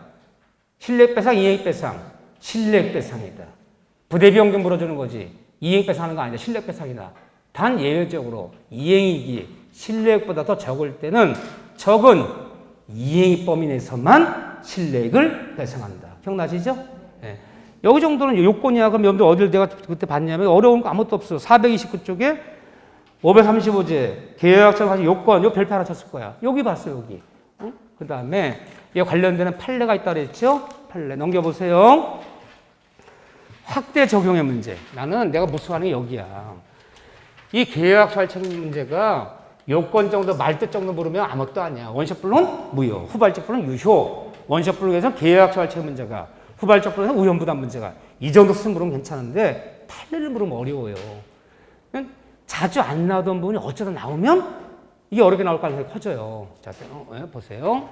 실력배상, 이행배상. 실력배상이다. 부대비용 좀 물어주는 거지. 이행배상하는 거 아니다. 실력배상이다. 단 예외적으로 이행이익이 실력보다 더 적을 때는 적은 이행이 범위 내에서만 실력을 배상한다. 기억나시죠? 네. 여기 정도는 요건이야. 그럼 여러분들 어디를 내가 그때 봤냐면 어려운 거 아무것도 없어. 429쪽에 535제 계약처럼 하신 요건, 요 별표 하나 쳤을 거야. 여기 봤어, 여기. 그 다음에 이 관련되는 판례가 있다 그랬죠? 판례 넘겨보세요. 확대 적용의 문제. 나는 내가 무서워하는 게 여기야. 이 계약 절차적인 문제가 요건 정도, 말뜻 정도 물으면 아무것도 아니야. 원시적 불능 무효, 후발적 불능 유효. 원시적 불능에서 계약 절차적 문제가, 후발적 불능에서 우연부담 문제가. 이 정도 쓰면 물으면 괜찮은데 판례를 물으면 어려워요. 자주 안 나오던 부분이 어쩌다 나오면 이게 어렵게 나올 가능성이 커져요. 자, 보세요.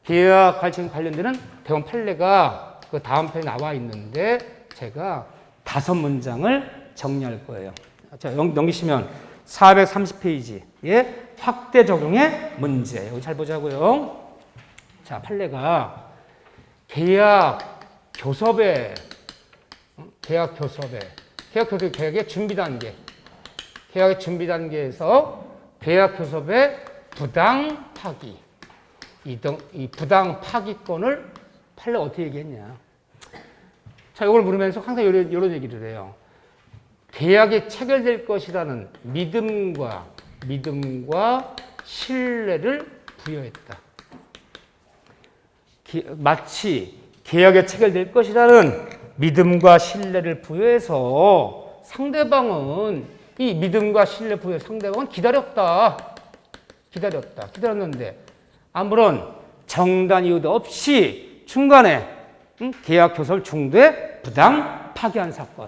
계약 과실책임 관련되는 대원 판례가 그 다음 편에 나와 있는데 제가 5문장을 정리할 거예요. 자, 넘기시면 430페이지의 확대 적용의 문제. 여기 잘 보자고요. 자, 판례가 계약의 준비 단계. 계약의 준비 단계에서 계약교섭의 부당 파기. 이 부당 파기권을 판례 어떻게 얘기했냐. 자, 이걸 물으면서 항상 이런 얘기를 해요. 계약이 체결될 것이라는 믿음과 신뢰를 부여했다. 마치 계약이 체결될 것이라는 믿음과 신뢰를 부여해서 상대방은 이 믿음과 신뢰 부여 상대방은 기다렸는데 아무런 정당 이유도 없이 중간에 계약 교섭 중도에 부당 파기한 사건.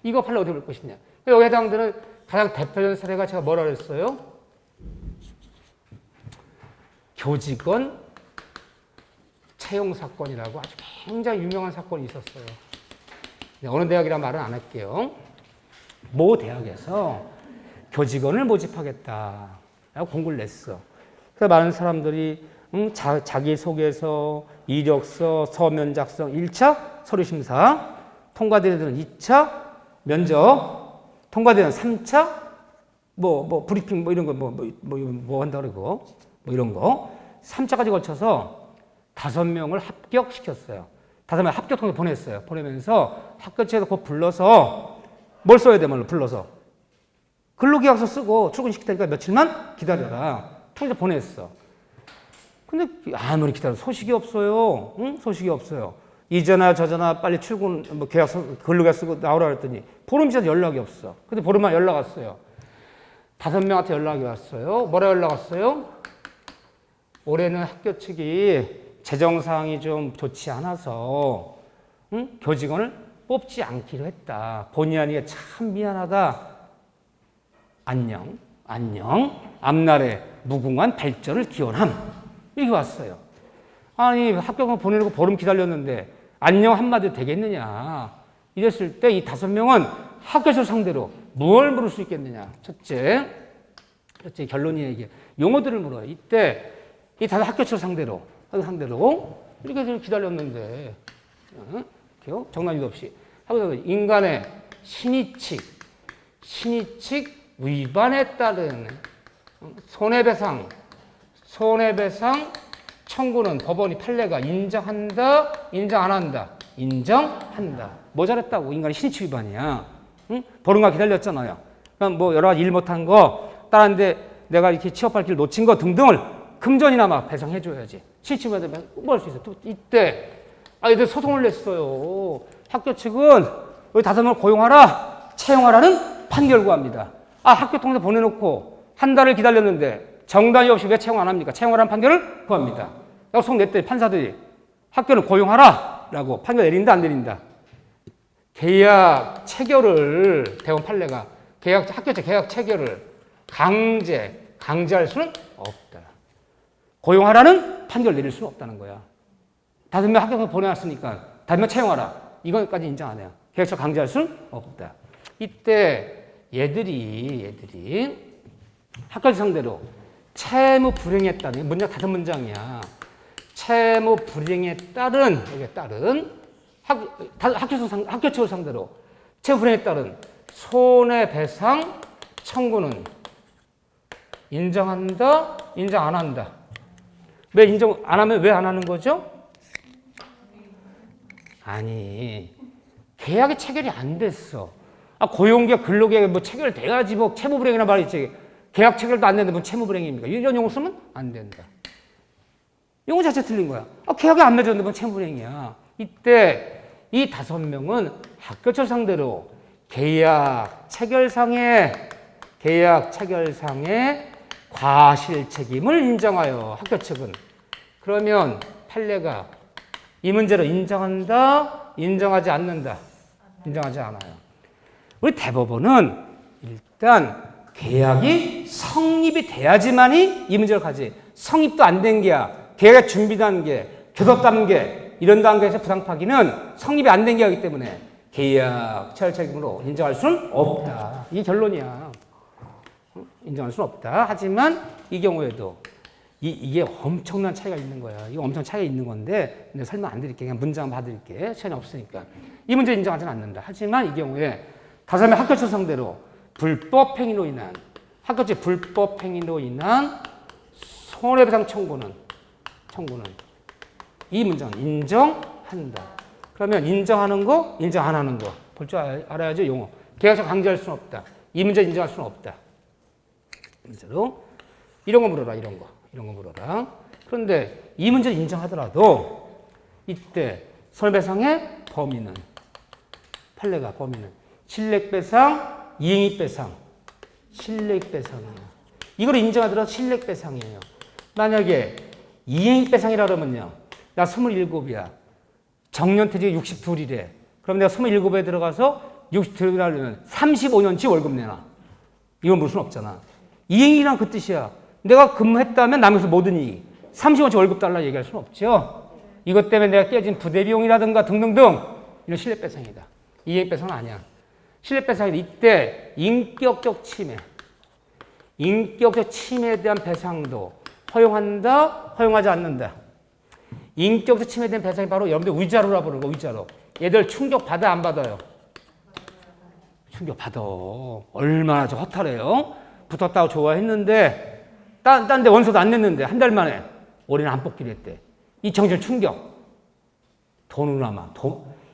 이거 판례 어떻게 볼 것이냐. 여기 해당되는 가장 대표적인 사례가 제가 뭐라 그랬어요? 교직원 채용 사건이라고 아주 굉장히 유명한 사건이 있었어요. 어느 대학이란 말은 안 할게요. 모 대학에서 교직원을 모집하겠다 라고 공고를 냈어. 그래서 많은 사람들이 자기소개서, 이력서, 서면 작성 1차 서류심사, 통과되는 2차 면접, 통과되는 3차 브리핑 이런 거 뭐 한다 그러고 이런 거 3차까지 거쳐서 5명을 합격시켰어요. 5명 합격 통지 보냈어요. 보내면서 합격처에서 곧 불러서 뭘 써야 돼? 불러서 근로계약서 쓰고 출근시킬 테니까 며칠만 기다려라. 통지 보냈어. 근데 아무리 기다려도 소식이 없어요. 소식이 없어요. 이전화 저전화 빨리 출근 계약서 근로계약 쓰고 나오라 그랬더니 보름 지나도 연락이 없어. 근데 보름 만에 연락 왔어요. 5명한테 연락이 왔어요. 뭐라 연락 왔어요? 올해는 학교 측이 재정 상황이 좀 좋지 않아서 교직원을 뽑지 않기로 했다. 본의 아니게 참 미안하다. 안녕. 앞날에 무궁한 발전을 기원함. 이렇게 왔어요. 아니 합격을 보내놓고 보름 기다렸는데 안녕 한마디 되겠느냐. 이랬을 때 이 5명은 합격을 상대로 뭘 물을 수 있겠느냐. 첫째 결론이 얘기해. 용어들을 물어요. 이때 이 다들 합격을 상대로 이렇게 기다렸는데 정답도 없이 인간의 신의칙 위반에 따른 손해배상 청구는 법원이 판례가 인정한다, 인정 안 한다. 인정한다. 뭐 잘했다고? 인간의 신의칙 위반이야. 보름간 기다렸잖아요. 그럼 여러 가지 일 못한 거, 다른데 내가 이렇게 취업할 길 놓친 거 등등을 금전이나마 배상해줘야지. 신의칙 위반되면 뭐 할 수 있어. 또 이때 얘들 소송을 냈어요. 학교 측은 우리 5명을 고용하라, 채용하라는 판결 구합니다. 학교 통해서 보내놓고 한 달을 기다렸는데 정당이 없이 왜 채용 안 합니까? 채용하라는 판결을 구합니다. 소송 냈더니 판사들이 학교를 고용하라라고 판결 내린다 안 내린다. 계약 체결을 대원 판례가 학교체 계약 체결을 강제할 수는 없다. 고용하라는 판결을 내릴 수는 없다는 거야. 5명 학교에 보내놨으니까 5명 채용하라. 이것까지 인정 안 해요. 계약서 강제할 수는 없다. 이때 얘들이 학교 상대로 채무 불이행했다는 문장 5문장이야. 채무 불이행에 따른 학교 측을 상대로 채무 불이행에 따른 손해배상 청구는 인정한다, 인정 안 한다. 왜 인정 안 하면 왜 안 하는 거죠? 아니, 계약이 체결이 안 됐어. 고용계약, 근로계약 체결돼야지 채무불이행이란 말이 있지. 계약 체결도 안 되는데 채무불이행입니까? 이런 용어 쓰면 안 된다. 용어 자체 틀린 거야. 계약이 안 맺었는데 채무불이행이야. 이때 이 5명은 학교처 상대로 계약 체결상의 과실 책임을 인정하여 학교 측은 그러면 판례가 이 문제를 인정한다, 인정하지 않는다. 인정하지 않아요. 우리 대법원은 일단 계약이 성립이 돼야지만이 이 문제를 가지. 성립도 안 된 게야. 계약 준비 단계, 교섭 단계 이런 단계에서 부당파기는 성립이 안 된 계약이기 때문에 계약 체결 책임으로 인정할 수는 없다. 이게 결론이야. 인정할 수는 없다. 하지만 이 경우에도 이게 엄청난 차이가 있는 거야. 이거 엄청 차이가 있는 건데 근데 설명 안 드릴게. 그냥 문장 봐드릴게. 시간이 없으니까. 이 문제 인정하지는 않는다. 하지만 이 경우에 다섯 명 학교처 상대로 불법 행위로 인한 학교처 불법 행위로 인한 손해배상 청구는 이 문장은 인정한다. 그러면 인정하는 거, 인정 안 하는 거 볼 줄 알아야죠. 용어. 계약서 강제할 수는 없다. 이 문제 인정할 수는 없다. 문제로 이런 거 물어라. 이런 거 물어라. 그런데 이 문제를 인정하더라도 이때 손해배상의 범위는 판례가 범위는 실력배상, 이행익배상, 실력배상이에요. 이걸 인정하더라도 실력배상이에요. 만약에 이행익배상이라 그러면요. 나 27이야. 정년퇴직이 62이래. 그럼 내가 27에 들어가서 62를 하려면 35년치 월급 내놔. 이건 물 수는 없잖아. 이행이란 그 뜻이야. 내가 근무했다면 남에서 모든 이익. 30원치 월급 달라 얘기할 수는 없죠. 이것 때문에 내가 깨진 부대 비용이라든가 등등등 이런 실력배상이다. 이행배상은 아니야. 실력배상이 이때 인격적 침해에 대한 배상도 허용한다, 허용하지 않는다. 인격적 침해에 대한 배상이 바로 여러분들 위자료라 부르는 거, 위자료. 얘들 충격 받아, 안 받아요? 충격 받아. 얼마나 저 허탈해요. 붙었다고 좋아했는데, 딴 데 원서도 안 냈는데, 한 달 만에 올해는 안 뽑기로 했대. 이 정신 충격. 돈으로나마,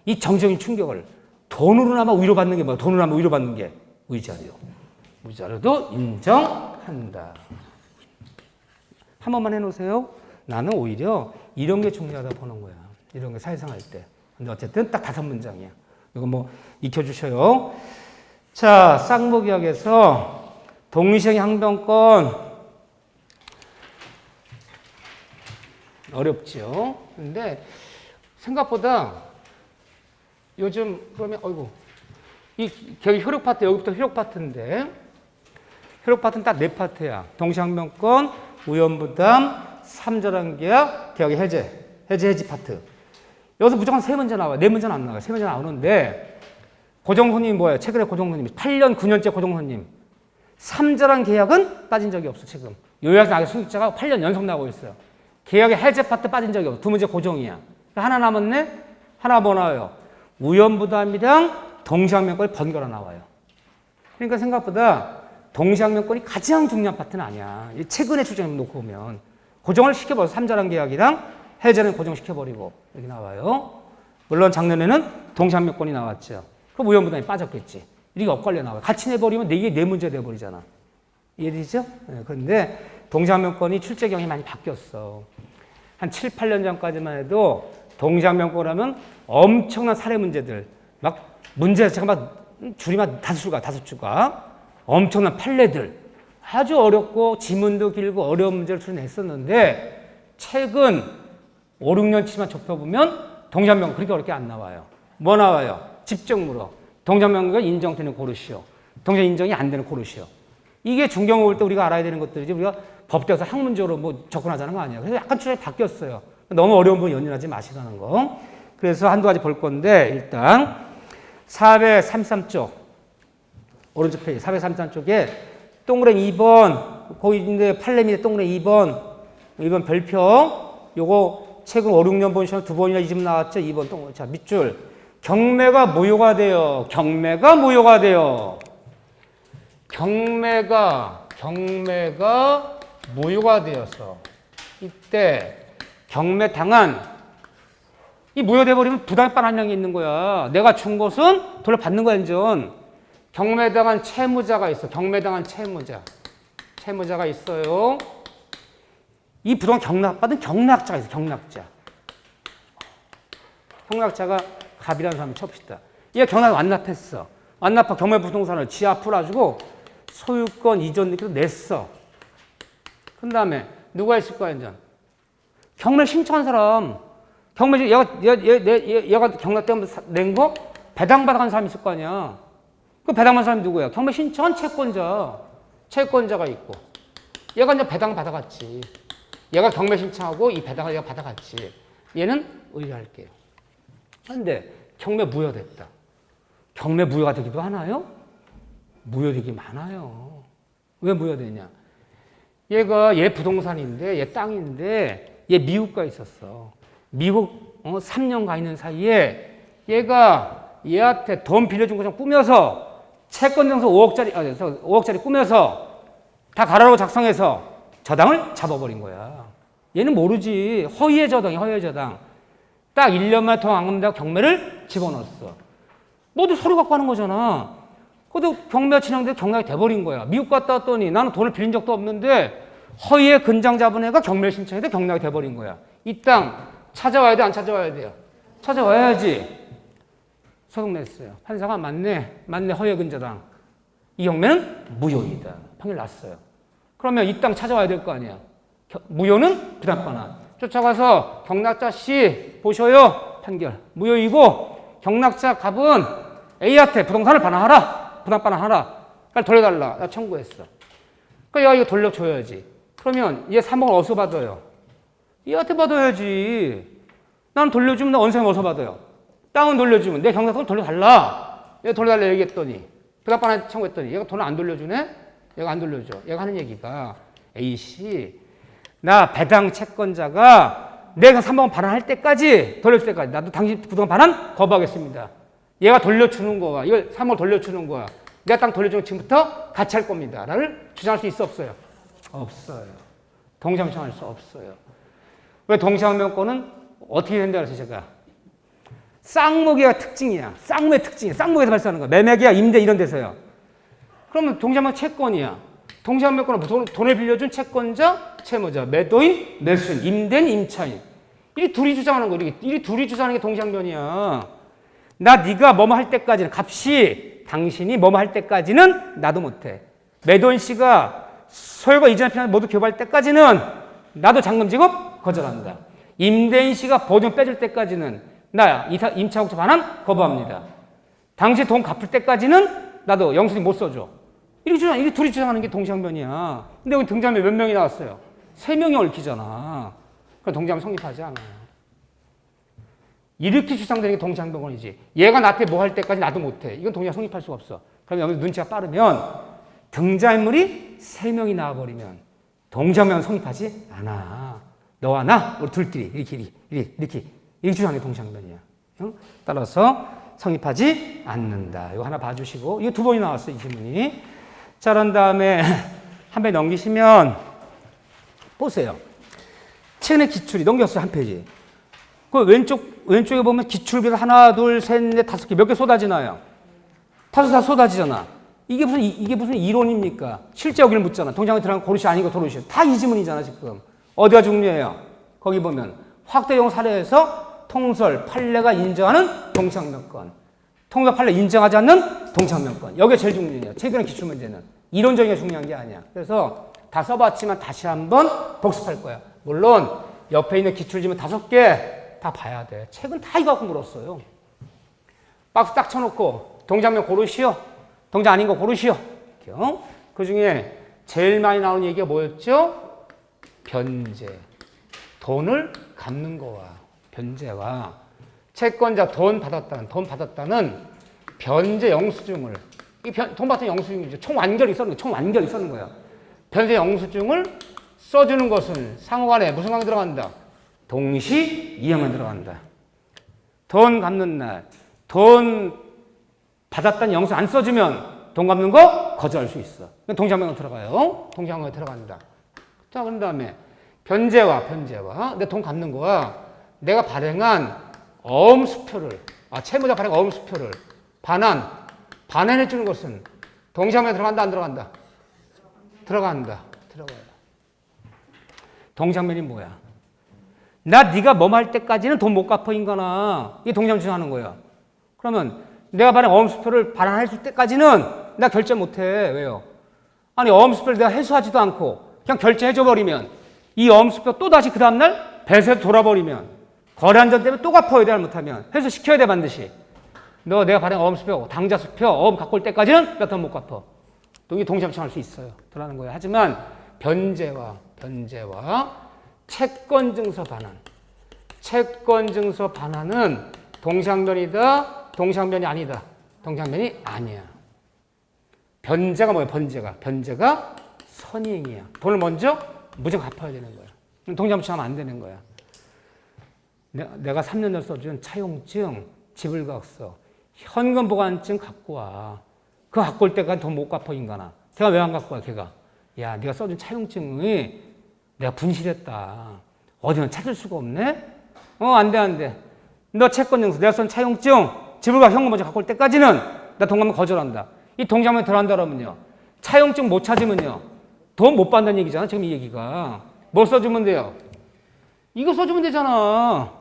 이 정신적인 충격을 돈으로나마 위로받는 게 뭐야? 돈으로나마 위로받는 게 위자료. 위자료도 인정한다. 한 번만 해놓으세요. 나는 오히려 이런 게 중요하다 보는 거야. 이런 게 사회생활 할 때. 근데 어쨌든 딱 5문장이야. 이거 뭐 익혀주셔요. 자, 쌍무기역에서 동시행 항변권 어렵죠. 근데 생각보다 요즘 그러면 이 효력 파트 여기부터 효력 파트인데 효력 파트는 딱 4파트야. 동시항변권, 우연부담, 3절한 계약, 계약의 해지 파트. 여기서 무조건 3문제 나와요. 4문제는 안 나와요. 3문제 나오는데 고정손님이 뭐예요? 최근에 고정손님이 8년, 9년째 고정손님. 3절한 계약은 빠진 적이 없어 지금. 요약서 나게 수익자가 8년 연속 나오고 있어요. 계약의 해제 파트 빠진 적이 없어. 2문제 고정이야. 하나 남았네? 하나 뭐 나와요? 우연부담이랑 동시항변권이 번갈아 나와요. 그러니까 생각보다 동시항변권이 가장 중요한 파트는 아니야. 최근에 출제를 놓고 보면 고정을 시켜버려. 3절한 계약이랑 해제는 고정시켜버리고 여기 나와요. 물론 작년에는 동시항변권이 나왔죠. 그럼 우연부담이 빠졌겠지. 이게 엇갈려 나와요. 같이 내버리면 이게 4문제 돼버리잖아. 이해되죠? 네, 그런데 동시항변권이 출제 경향이 많이 바뀌었어. 한 7, 8년 전까지만 해도 동시항변권 하면 엄청난 사례 문제들 막 문제 자체가 막 줄이 막 5줄가 엄청난 판례들 아주 어렵고 지문도 길고 어려운 문제를 출제했었는데 최근 5, 6년치만 좁혀보면 동시항변권 그렇게 어렵게 안 나와요. 뭐 나와요? 집중물어. 동시항변권이 인정되는 고르시오. 동시항 인정이 안 되는 고르시오. 이게 중경을 볼 때 우리가 알아야 되는 것들이지 우리가 법대에서 학문적으로 뭐 접근하자는 거 아니에요. 그래서 약간 출제가 바뀌었어요. 너무 어려운 부분 연연하지 마시라는 거. 그래서 한두 가지 볼 건데 일단 433쪽 오른쪽 페이지 433쪽에 동그라미 2번 거기 있는데 판례 동그라미 2번 별표 요거 최근 5, 6년 본 시험 2번이나 이 집 나왔죠. 2번 동그라미. 자 밑줄 경매가 무효가 돼요. 경매가 무효가 돼요. 경매가 무효가 되어서 이때 경매 당한 이 무효돼 버리면 부당한 한량이 있는 거야. 내가 준 것은 돌려받는 거야, 인전. 경매 당한 채무자가 있어. 경매 당한 채무자가 있어요. 이 부동산 경락받은 경락자가 있어. 경락자가 갑이라는 사람을 칩시다. 얘가 경락을 완납했어. 완납한 경매 부동산을 지 앞으로 가지고 소유권 이전 느낌도 냈어. 그 다음에 누가 있을 거야, 인전? 경매 신청한 사람. 경매, 얘가 경락 때문에 낸 거 배당받아간 사람이 있을 거 아니야. 그 배당받은 사람이 누구야? 경매 신청한 채권자가 있고. 얘가 이제 배당받아갔지. 얘가 경매 신청하고 이 배당을 얘가 받아갔지. 얘는 의뢰할게요. 그런데 경매 무효됐다. 경매 무효가 되기도 하나요? 무효되기 많아요. 왜 무효되냐? 얘 부동산인데, 얘 땅인데, 얘 미국가 있었어. 미국 3년 가 있는 사이에 얘가 얘한테 돈 빌려준 것처럼 꾸며서 채권 증서 5억짜리 꾸며서 다 가로로 작성해서 저당을 잡아버린 거야. 얘는 모르지. 허위의 저당이 허위의 저당. 딱 1년만 더 안 갚는다고 경매를 집어넣었어. 모두 서류 갖고 하는 거잖아. 그래도 경매가 진행돼서 경락이 돼버린 거야. 미국 갔다 왔더니 나는 돈을 빌린 적도 없는데 허위의 근장 잡은 애가 경매를 신청해서 경락이 돼버린 거야. 이 땅 찾아와야 돼, 안 찾아와야 돼요? 찾아와야지. 소송 냈어요. 판사가 맞네 허위의 근저당. 이 경매는 무효이다. 판결 났어요. 그러면 이 땅 찾아와야 될 거 아니야. 무효는 부당반환. 쫓아가서 경락자 씨 보셔요. 판결. 무효이고 경락자 갑은 A한테 부동산을 반환하라. 부당반환하라. 빨리 돌려달라. 나 청구했어. 그러니까 얘가 이거 돌려줘야지. 그러면 얘 3억을 어디서 받아요? 얘한테 받아야지. 나는 돌려주면 나 원생을 어디서 받아요? 땅은 돌려주면 내 경락자를 돌려달라. 얘 돌려달라 얘기했더니 부당반환 청구했더니 얘가 돈을 안 돌려주네? 얘가 안 돌려줘. 얘가 하는 얘기가 A씨 나 배당 채권자가 내가 3억원 반환할 때까지 돌려줄 때까지 나도 당신 부동산 반환 거부하겠습니다. 얘가 돌려주는 거야. 이걸 3억을 돌려주는 거야. 내가 땅 돌려주면 지금부터 같이 할 겁니다. 라를 주장할 수 있어 없어요? 없어요. 동시함청할 수 없어요. 왜 동시함명권은 어떻게 된다 그래서 제가 쌍무계가 특징이야. 쌍무의 특징이야. 쌍무에서 발생하는 거야. 매매계약, 임대 이런 데서요. 그러면 동시함명 채권이야. 동시함명권은 돈을 빌려준 채권자, 채무자, 매도인, 매수인, 임대인, 임차인. 이 둘이 주장하는 거야. 이 둘이 주장하는 게 동시함변이야. 네가 뭐뭐 할 때까지는 값이 당신이 뭐뭐 할 때까지는 나도 못해. 매도인 씨가 소유가 이전에 필요한 모두 교부할 때까지는 나도 잔금 지급 거절한다. 임대인 씨가 보증 빼줄 때까지는 나 임차국채 반환 거부합니다. 당신 돈 갚을 때까지는 나도 영수증 못 써줘. 이게 둘이 주장하는 게 동시함변이야. 근데 여기 등장면 몇 명이 나왔어요? 3명이 얽히잖아. 그럼 동시함변 성립하지 않아요. 이렇게 주장되는 게 동시함변이지. 얘가 나한테 뭐 할 때까지 나도 못해. 이건 동시함 성립할 수가 없어. 그럼 여기서 눈치가 빠르면 등장인물이 3명이 나와버리면 동시함변 성립하지 않아. 너와 나, 우리 둘끼리 이렇게 주장하는 게 동시함변이야. 따라서 성립하지 않는다. 이거 하나 봐주시고 이거 2번이 나왔어요. 이 질문이. 자, 그런 다음에 한 배 넘기시면 보세요. 최근에 기출이 넘겼어요. 한 페이지. 그 왼쪽에 보면 기출비가 하나, 둘, 셋, 넷, 5개 몇 개 쏟아지나요? 5개 다 쏟아지잖아. 이게 무슨 이론입니까? 실제 여기를 묻잖아. 동장에 들어간 고르시 아니고 도르시. 다 이 지문이잖아, 지금. 어디가 중요해요? 거기 보면 확대용 사례에서 통설, 판례가 인정하는 동시함명권. 통설, 판례 인정하지 않는 동시함명권. 여기가 제일 중요해요. 최근의 기출 문제는. 이론적인 게 중요한 게 아니야. 그래서 다 써봤지만 다시 한번 복습할 거야. 물론 옆에 있는 기출지문 5개 다 봐야 돼. 책은 다 이거 갖고 물었어요. 박스 딱 쳐놓고 동시함명 고르시오. 동작 아닌 거 고르시오. 그 중에 제일 많이 나오는 얘기가 뭐였죠? 변제. 돈을 갚는 거와 변제와 채권자 돈 받았다는 변제 영수증을 돈 받은 영수증이죠. 총완결이 써는 거야. 변제 영수증을 써주는 것은 상호간에 무슨 관계 들어간다? 동시 이행만 들어간다. 돈 갚는 날, 돈 받았다는 영수증 안 써주면 돈 갚는 거 거절할 수 있어. 동시함명에 들어가요. 동시함명에 들어간다. 자, 그런 다음에 변제와 내 돈 갚는 거와 내가 발행한 어음수표를 채무자 발행 어음수표를 반환해 주는 것은 동시함명에 들어간다 안 들어간다? 들어가요. 동시함명이 뭐야? 네가 뭐 할 때까지는 돈 못 갚어 인간아. 이게 동시함 주장하는 거야. 그러면 내가 발행 어음수표를 반환해 줄 때까지는 나 결제 못 해. 왜요? 아니 어음수표를 내가 회수하지도 않고 그냥 결제해 줘 버리면 이 어음수표 또 다시 그 다음날 배수해서 돌아버리면 거래 안전 때문에 또 갚아야 돼. 잘못하면 회수시켜야 돼 반드시. 내가 발행 어음수표 당좌수표 어음 갖고 올 때까지는 몇 돈 못 갚아. 이게 동시함청할 수 있어요. 들어가는 거예요. 하지만 변제와 채권증서 반환은 동시함변이다. 동시함변이 아니다. 동시함변이 아니야. 변제가 뭐예요? 변제가 선행이야. 돈을 먼저 무조건 갚아야 되는 거야. 통장부 취하면 안 되는 거야. 내가 3년을 써준 차용증, 지불각서, 현금 보관증 갖고 와. 그거 갖고 올 때까지 돈 못 갚아, 인간아. 걔가 왜 안 갖고 와, 걔가? 야, 네가 써준 차용증이 내가 분실했다. 어디는 찾을 수가 없네? 안 돼, 안 돼. 너 채권증서, 내가 쓴 차용증, 지불각서, 현금 먼저 갖고 올 때까지는 나 돈 갚으면 거절한다. 이 통장부에 들어간다 그러면요. 차용증 못 찾으면요. 돈 못 받는다는 얘기잖아, 지금 이 얘기가. 뭘 써주면 돼요? 이거 써주면 되잖아.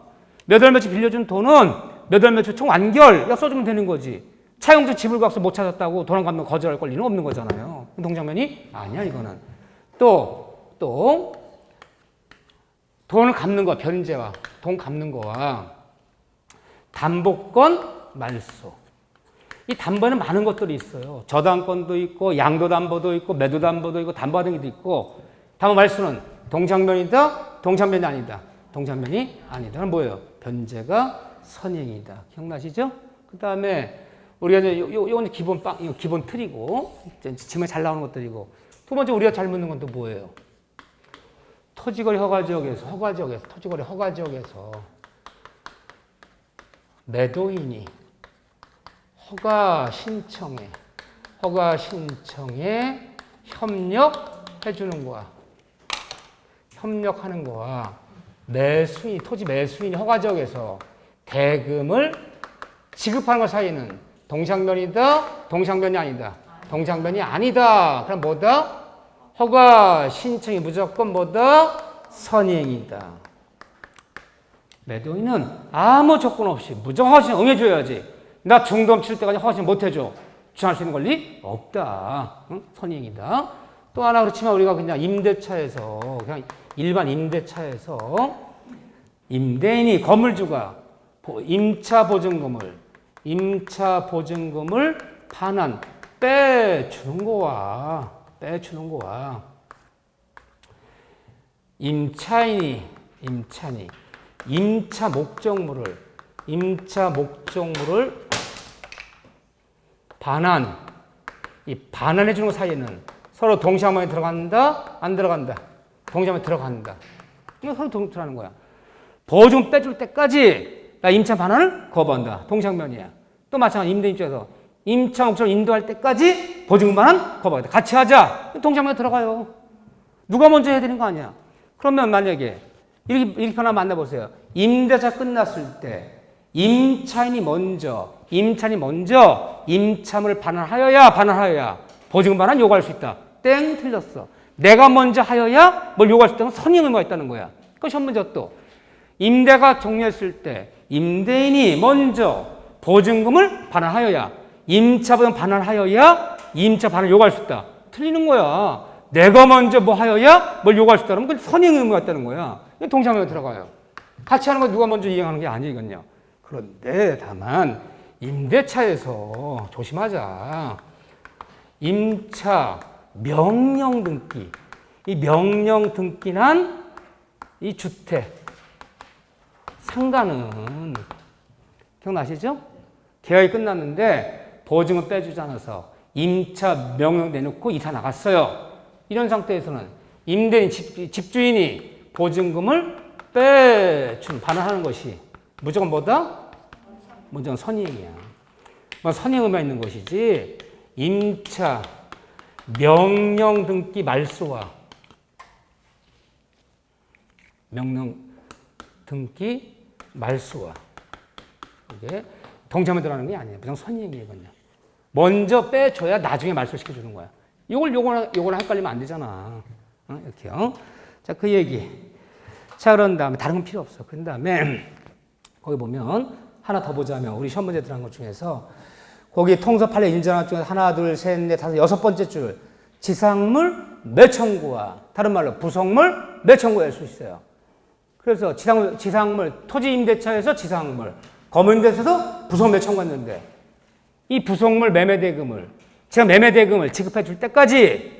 몇 월 며칠 빌려준 돈은 몇 월 며칠 총 완결, 이거 써주면 되는 거지. 차용증 지불각서 못 찾았다고 돈 안 갚으면 거절할 권리는 없는 거잖아요. 동장면이 아니야, 이거는. 또 돈을 갚는 거, 변제와 돈 갚는 거와 담보권 말소. 이 담보에는 많은 것들이 있어요. 저당권도 있고, 양도담보도 있고, 매도담보도 있고, 담보등기도 있고. 담보 말소는 동장면이다, 동장면이 아니다. 동장면이 아니다. 그럼 뭐예요? 변제가 선행이다. 기억나시죠? 그 다음에 우리가 이제 요건 기본 이거 기본 틀이고, 지금에 잘 나오는 것들이고. 두 번째 우리가 잘 묻는 건 또 뭐예요? 토지거래 허가지역에서 토지거래 허가지역에서 매도인이 허가 신청에 협력해 주는 거야. 협력하는 거와 토지 매수인이 허가지역에서 대금을 지급하는 것 사이에는 동상면이다, 동상면이 아니다. 동상면이 아니다. 그럼 뭐다? 허가 신청이 무조건 뭐다? 선행이다. 매도인은 아무 조건 없이 무조건 허가신청 응해줘야지. 나 중도금 칠 때까지 허가신청 못해줘. 주장할 수 있는 권리 없다. 응? 선행이다. 또 하나 그렇지만 우리가 그냥 임대차에서 그냥 일반 임대차에서 임대인이 건물주가 임차 보증금을 반환 빼주는 거야. 임차인이 임차 목적물을 반환해 주는 것 사이에는 서로 동시화면에 들어간다, 안 들어간다. 동시화면에 들어간다. 이거 서로 들어가는 거야. 보증 빼줄 때까지 나 임차 반환을 거부한다. 동시화면이야. 또 마찬가지 임대인 입장에서 임차 목적을 인도할 때까지 보증금 반환 거부한다. 같이 하자. 동시화면에 들어가요. 누가 먼저 해야 되는 거 아니야. 그러면 만약에 이렇게 하나 만나보세요. 임대차 끝났을 때 임차인이 먼저 임차물을 반환하여야 보증금 반환 요구할 수 있다. 땡, 틀렸어. 내가 먼저 하여야 뭘 요구할 수 있다는 선의의 의무가 있다는 거야. 그것이 한 문제 또. 임대가 종료했을 때 임대인이 먼저 보증금을 반환하여야 임차보증 반환하여야 임차 반환을 요구할 수 있다. 틀리는 거야. 내가 먼저 뭐 하여야 뭘 요구할 수 있다. 그러면 그건 선의의 의무가 있다는 거야. 동시화면에 들어가요. 같이 하는 거 누가 먼저 이행하는 게 아니에요, 이건요. 그런데 다만 임대차에서 조심하자. 임차 명령 등기. 이 명령 등기란 이 주택 상가는 기억나시죠? 계약이 끝났는데 보증은 빼주지 않아서 임차 명령 내놓고 이사 나갔어요. 이런 상태에서는 임대인 집주인이 보증금을 반환하는 것이 무조건 뭐다? 무조건 선의행위야. 선의의 의무가 있는 것이지 임차 명령 등기 말소와 이게 동시에 들어가는 게 아니에요. 무조건 선의행위거든요. 먼저 빼줘야 나중에 말소시켜주는 거야. 요거랑 헷갈리면 안 되잖아. 이렇게요. 자, 그 얘기. 자, 그런 다음에 다른 건 필요 없어. 그런 다음에 거기 보면 하나 더 보자면 우리 시험 문제 들어간 것 중에서 거기 통서 판례 인정한 중에서 하나, 둘, 셋, 넷, 다섯, 여섯 번째 줄 지상물 매청구와 다른 말로 부속물 매청구할 수 있어요. 그래서 지상물 토지 임대차에서 지상물, 거물임대차에서 부속 매청구했는데 이 부속물 매매대금을 제가 매매대금을 지급해 줄 때까지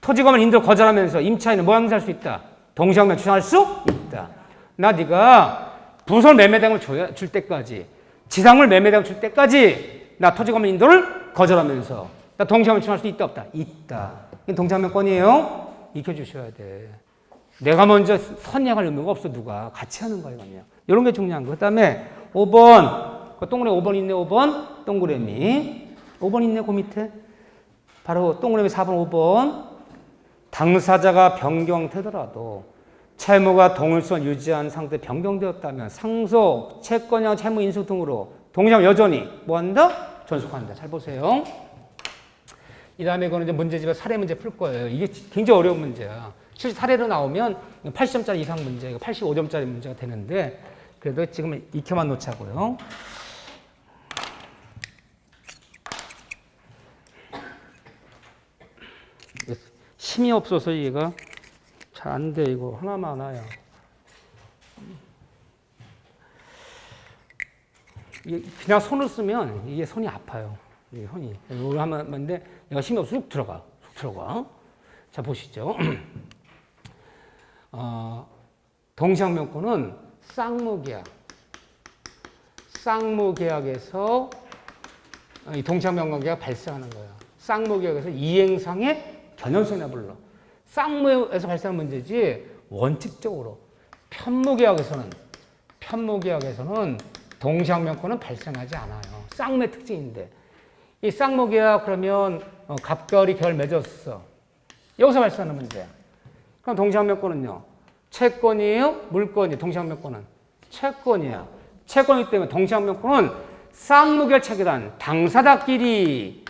토지건물 인도 거절하면서 임차인은 뭐 행사할 수 있다? 동시학면 주장할 수 있다. 네가 부속 매매대금을 줄 때까지 지상물 매매대금 줄 때까지 나 토지건물 인도를 거절하면서 나 동시학면 주장할 수 있다 없다? 있다. 이게 동작면권이에요. 익혀주셔야 돼. 내가 먼저 선행할 의무가 없어, 누가. 같이 하는 거예요, 이건요. 이런 게 중요한 거. 그 다음에 5번. 동그라미 5번 있네, 5번. 동그라미. 5번 있네, 그 밑에. 바로 동그라미 4번, 5번. 당사자가 변경되더라도 채무가 동일선 유지한 상태 변경되었다면 상속, 채권형, 채무 인수 등으로 동시에 여전히 뭐한다? 존속한다. 잘 보세요. 이 다음에 이거는 이제 문제집에 사례 문제 풀 거예요. 이게 굉장히 어려운 문제야. 실제 사례로 나오면 80점짜리 이상 문제, 85점짜리 문제가 되는데 그래도 지금 익혀만 놓자고요. 힘이 없어서 얘가 잘 안 돼. 이거 하나만 하나야. 이게 그냥 손을 쓰면 이게 손이 아파요. 이게 손이. 이거 하면인데 얘가 힘이 없어 쑥 들어가. 쑥 들어가. 자 보시죠. 동시항명권은 쌍무계약. 쌍무계약에서 이 동시항명관계가 발생하는 거예요. 쌍무계약에서 이행상의 견연성이나 불러. 쌍무에서 발생한 문제지 원칙적으로 편무계약에서는 동시항명권은 발생하지 않아요. 쌍무의 특징인데 이 쌍무계약 그러면 갑결이 결 맺었어. 여기서 발생하는 문제야. 그럼 동시항명권은요. 채권이에요? 물권이에요? 동시항명권은 채권이야. 채권이기 때문에 동시항명권은 쌍무결 체결한 당사자끼리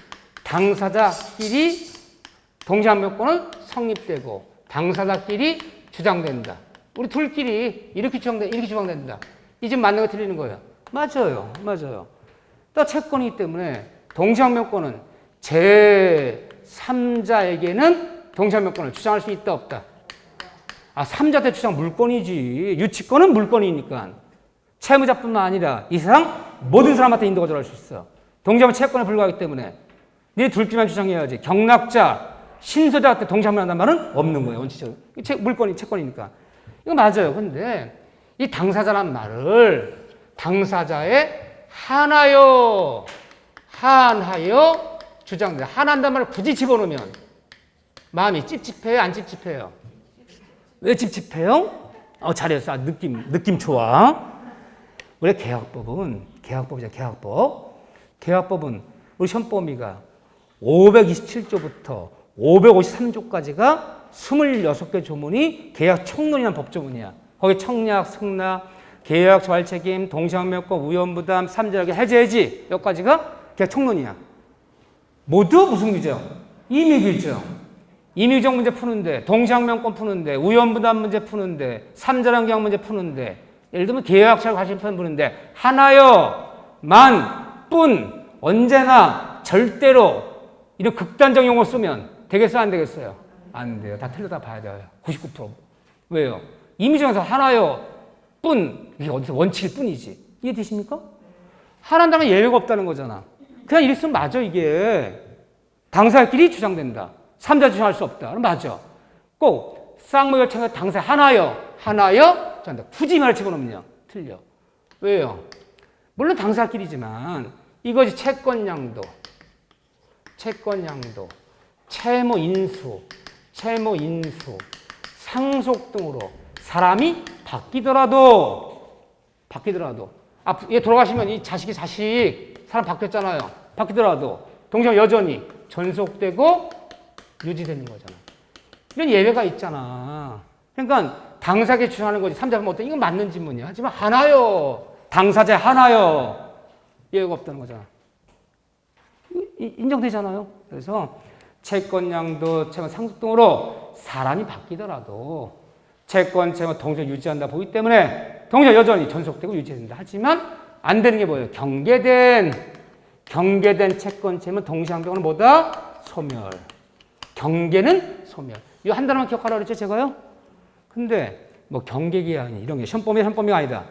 동시항명권은 성립되고 당사자끼리 주장된다. 우리 둘끼리 이렇게 주장된다. 이 집 맞는 거 틀리는 거예요. 맞아요. 또 채권이기 때문에 동시항명권은 제3자에게는 동시항명권을 주장할 수 있다 없다. 3자한테 주장 물권이지. 유치권은 물권이니까. 채무자뿐만 아니라 이 세상 모든 사람한테 인도 거절할 수 있어. 동시항명 채권에 불과하기 때문에 네 둘끼리만 주장해야지. 경락자, 신소자한테 동시항명한다는 말은 없는 거예요. 원칙적으로. 물권이 채권이니까. 이거 맞아요. 근데 이 당사자란 말을 당사자의 한하여 주장돼. 한한다는 말을 굳이 집어넣으면 마음이 찝찝해요? 안 찝찝해요? 왜 찝찝해요? 잘했어. 느낌 좋아. 우리 계약법은 우리 시험 범위가 527조부터 553조까지가 26개 조문이 계약 총론이라는 법조문이야. 거기 청약, 승낙, 계약 저할 책임, 동시항명권, 우연부담, 3자에게 해제해지 여기까지가 계약 총론이야. 모두 무슨 규정? 임의규정. 임의규정 문제 푸는데, 동시항명권 푸는데, 우연부담 문제 푸는데, 3자랑 계약 문제 푸는데, 예를 들면 계약처럼 관심편 푸는데 하나여, 만, 뿐, 언제나, 절대로 이런 극단적 용어 쓰면 되겠어요? 안 되겠어요? 안 돼요. 다 틀려다 봐야 돼요. 99%. 왜요? 임의정에서 하나여, 뿐, 이게 어디서 원칙일 뿐이지. 이해되십니까? 하나라면 예외가 없다는 거잖아. 그냥 이랬으면 맞아, 이게. 당사자끼리 주장된다. 3자 주장할 수 없다. 그럼 맞아. 꼭 쌍무결청의 당사 하나여, 주장한다. 굳이 말을 집어넣으면 틀려. 왜요? 물론 당사자끼리지만 이것이 채권양도, 채무 인수, 상속 등으로 사람이 바뀌더라도 얘 돌아가시면 이 자식 사람 바뀌었잖아요. 바뀌더라도 동시에 여전히 전속되고 유지되는 거잖아. 이런 예외가 있잖아. 그러니까 당사자에게 주장하는 거지. 3자가 어때? 이건 맞는 질문이야. 하지만 하나요. 당사자 하나요. 예외가 없다는 거잖아. 인정되잖아요. 그래서 채권양도, 채권 상속 등으로 사람이 바뀌더라도 채권, 동시에 유지한다 보기 때문에 동시에 여전히 전속되고 유지된다. 하지만 안 되는 게 뭐예요? 경계된 채권, 채무는 동시항변은 뭐다? 소멸. 경계는 소멸. 이거 한 단어만 기억하라고 그랬죠, 제가요? 근데 뭐 경계기한이 이런 게 시험범위가 아니다.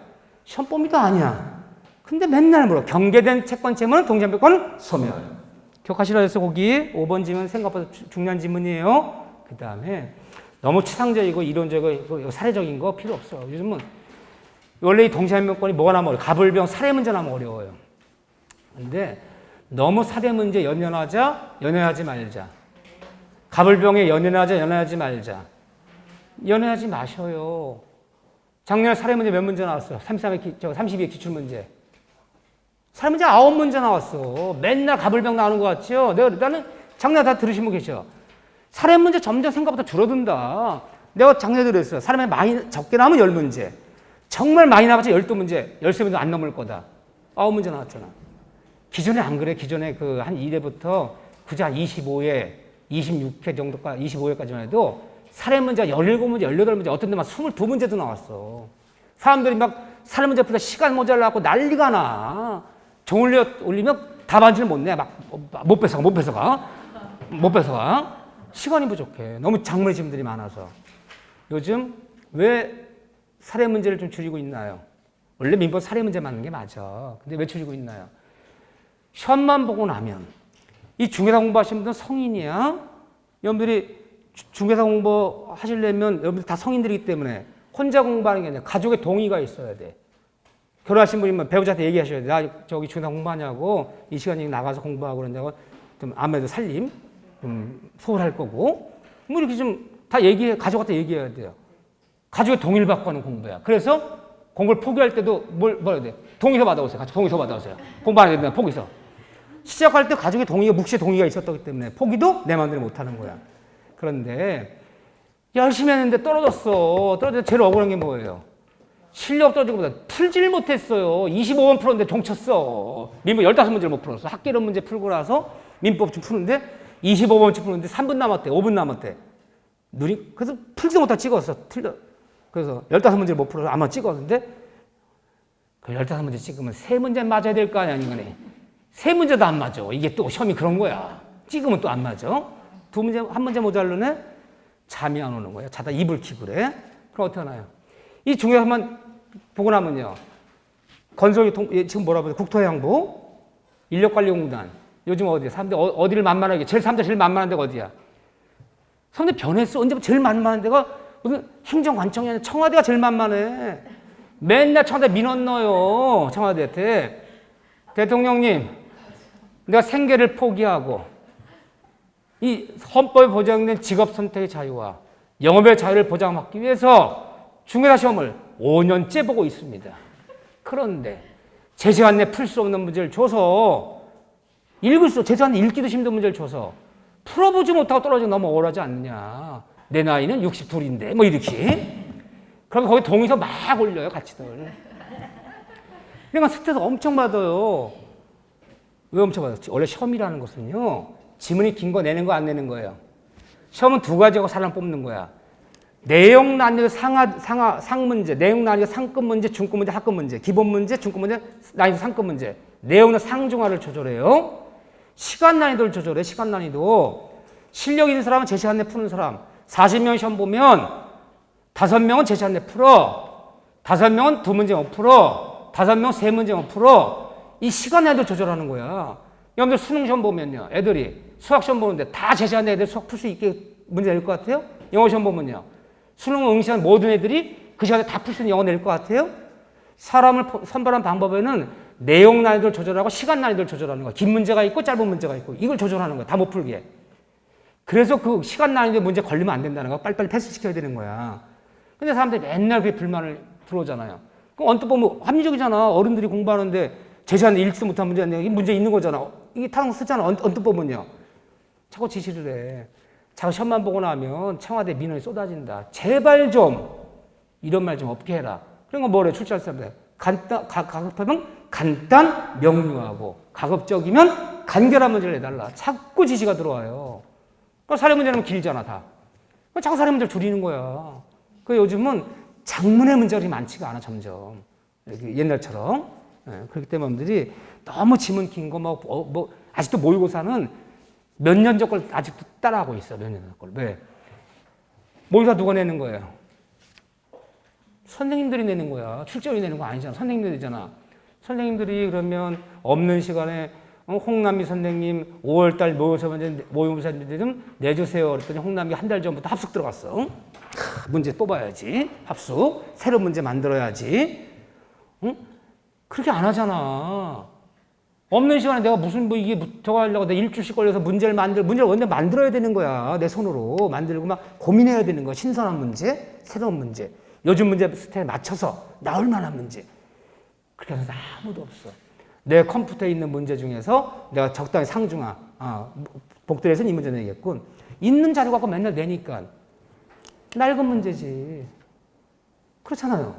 시험범위도 아니야. 근데 맨날 물어. 경계된 채권, 채무는 동시항변은 소멸. 기억하시라 해서 거기 5번 지문 생각보다 중요한 지문이에요. 그 다음에 너무 추상적이고 이론적이고 사례적인 거 필요 없어. 요즘은 원래 이 동시항명권이 뭐가 나면 어려워. 가불병 사례 문제 나면 어려워요. 근데 너무 사례 문제 연연하지 말자. 가불병에 연연하자, 연연하지 말자. 연연하지 마셔요. 작년에 사례 문제 몇 문제 나왔어요? 32의 기출문제. 사례 문제 9문제 나왔어. 맨날 가불병 나오는 것 같죠? 나는 작년에 다 들으신 분 계셔. 사례 문제 점점 생각보다 줄어든다. 내가 작년에 그랬어요. 사례 문제 많이 적게 나오면 10문제. 정말 많이 나왔자 12문제, 13문제 안 넘을 거다. 9문제 나왔잖아. 기존에 안 그래. 기존에 그 한 1회부터 굳이 한 25회, 26회 정도까지, 25회까지만 해도 사례 문제가 17문제, 18문제, 어떤 데만 22문제도 나왔어. 사람들이 막 사례 문제 풀다 시간 모자라고 난리가 나. 종 올리면 답안지를 못 내. 막 못 뺏어가. 시간이 부족해. 너무 작물 짐들이 많아서. 요즘 왜 사례 문제를 좀 줄이고 있나요? 원래 민법 사례 문제 맞는 게 맞아. 근데 왜 줄이고 있나요? 시험만 보고 나면 이 중개사 공부하시는 분들은 성인이야. 여러분들이 중개사 공부 하시려면 여러분들 다 성인들이기 때문에 혼자 공부하는 게 아니라 가족의 동의가 있어야 돼. 결혼하신 분이면 배우자한테 얘기하셔야 돼. 나 저기 중개사 공부하냐고 이 시간에 나가서 공부하고 그런다고 좀 아무래도 살림 좀 소홀할 거고 뭐 이렇게 좀 다 가족한테 얘기해야 돼요. 가족의 동의를 받고 하는 공부야. 그래서 공부를 포기할 때도 뭘 해야 돼? 동의서 받아오세요. 동의서 받아오세요. 공부 안 해야 된다. 포기서. 시작할 때 가족의 동의가 묵시의 동의가 있었기 때문에 포기도 내 마음대로 못 하는 거야. 그런데 열심히 했는데 떨어져서 제일 억울한 게 뭐예요? 실력 떨어진 것보다 풀지를 못했어요. 25번 풀었는데 종쳤어. 민법 15문제를 못 풀었어. 학계론 문제 풀고 나서 민법 좀 푸는데 25번째 푸는데 3분 남았대. 5분 남았대. 그래서 풀지도 못하고 찍었어. 그래서 15문제를 못 풀어서 아마 찍었는데 그 15문제 찍으면 3문제 맞아야 될 거 아니야, 이거네. 3문제도 안 맞아. 이게 또 시험이 그런 거야. 찍으면 또 안 맞아. 1문제 모자르네? 잠이 안 오는 거야. 자다 이불 켜고 그래. 그럼 어떻게 하나요? 이 중요한만 보고 나면요. 지금 뭐라고 그래? 국토해양부, 인력관리공단. 요즘 어디야? 사람들 어디를 만만하게, 사람들 제일 만만한 데가 어디야? 사람들 변했어. 언제부터 제일 만만한 데가 무슨 행정관청이 아니라 청와대가 제일 만만해. 맨날 청와대 민원 넣어요. 청와대한테. 대통령님, 내가 생계를 포기하고 이 헌법에 보장된 직업 선택의 자유와 영업의 자유를 보장받기 위해서 중개사 시험을 5년째 보고 있습니다. 그런데 제 시간 내 풀 수 없는 문제를 줘서 제 시간 내 읽기도 힘든 문제를 줘서 풀어보지 못하고 떨어지면 너무 억울하지 않느냐. 내 나이는 62인데 뭐 이렇게. 그러면 거기 동의서 막 올려요. 같이들. 그러니까 스트레스 엄청 받아요. 왜 엄청 받았지? 원래 시험이라는 것은요. 지문이 긴 거 내는 거 안 내는 거예요. 시험은 두 가지하고 사람 뽑는 거야. 내용 난이도 상문제, 내용 난이도 상급 문제, 중급 문제, 하급 문제, 기본 문제, 중급 문제, 난이도 상급 문제. 내용은 상중하를 조절해요. 시간 난이도를 조절해. 시간 난이도. 실력 있는 사람은 제 시간 내 푸는 사람. 40명 시험 보면 5명은 제 시간 내 풀어. 5명은 2문제 못 풀어. 5명은 3문제 못 풀어. 이 시간 난이도 조절하는 거야. 여러분들 수능 시험 보면요. 애들이 수학 시험 보는데 다 제 시간 내 애들 수학 풀 수 있게 문제 낼 것 같아요? 영어 시험 보면요. 수능 응시한 모든 애들이 그 시간에 다 풀 수 있는 영어 낼 것 같아요? 사람을 선발한 방법에는 내용 난이도를 조절하고 시간 난이도를 조절하는 거야. 긴 문제가 있고 짧은 문제가 있고 이걸 조절하는 거야. 다 못 풀게. 그래서 그 시간 난이도 문제 걸리면 안 된다는 거야. 빨리빨리 패스시켜야 되는 거야. 근데 사람들이 맨날 그게 불만을 들어오잖아요. 그럼 언뜻 보면 합리적이잖아. 어른들이 공부하는데 제 시간에 읽지도 못한 문제인데 이게 문제 있는 거잖아. 이게 타당 쓰잖아. 언뜻 보면요. 자꾸 지시를 해. 자꾸 시험만 보고 나면 청와대 민원이 쏟아진다. 제발 좀 이런 말 좀 없게 해라. 그런 거 뭐래? 출제할 사람들. 가급하면 간단, 명료하고 가급적이면 간결한 문제를 내달라. 자꾸 지시가 들어와요. 사례 문제는 길잖아, 다. 자꾸 사례 문제를 줄이는 거야. 그 요즘은 장문의 문제가 많지가 않아, 점점. 옛날처럼. 그렇기 때문에 여러분들이 너무 지문 긴 거, 아직도 모의고사는 몇 년 전 걸 아직도 따라하고 있어, 몇 년 전 걸. 왜? 모의고사 누가 내는 거예요? 선생님들이 내는 거야. 출제원이 내는 거 아니잖아. 선생님들이 내잖아. 선생님들이 그러면 없는 시간에 홍남미 선생님 5월달 모의고사 문제 좀 내주세요. 그랬더니 홍남미 한 달 전부터 합숙 들어갔어. 문제 뽑아야지. 합숙. 새로운 문제 만들어야지. 그렇게 안 하잖아. 없는 시간에 내가 무슨 이게 저거 하려고 내가 일주일씩 걸려서 문제를 원래 만들어야 되는 거야. 내 손으로 만들고 막 고민해야 되는 거야. 신선한 문제, 새로운 문제, 요즘 문제 스타일에 맞춰서 나올 만한 문제. 그렇게 해서 아무도 없어. 내 컴퓨터에 있는 문제 중에서 내가 적당히 상중하, 복들에서는 이 문제 내겠군. 있는 자료 갖고 맨날 내니까 낡은 문제지. 그렇잖아요.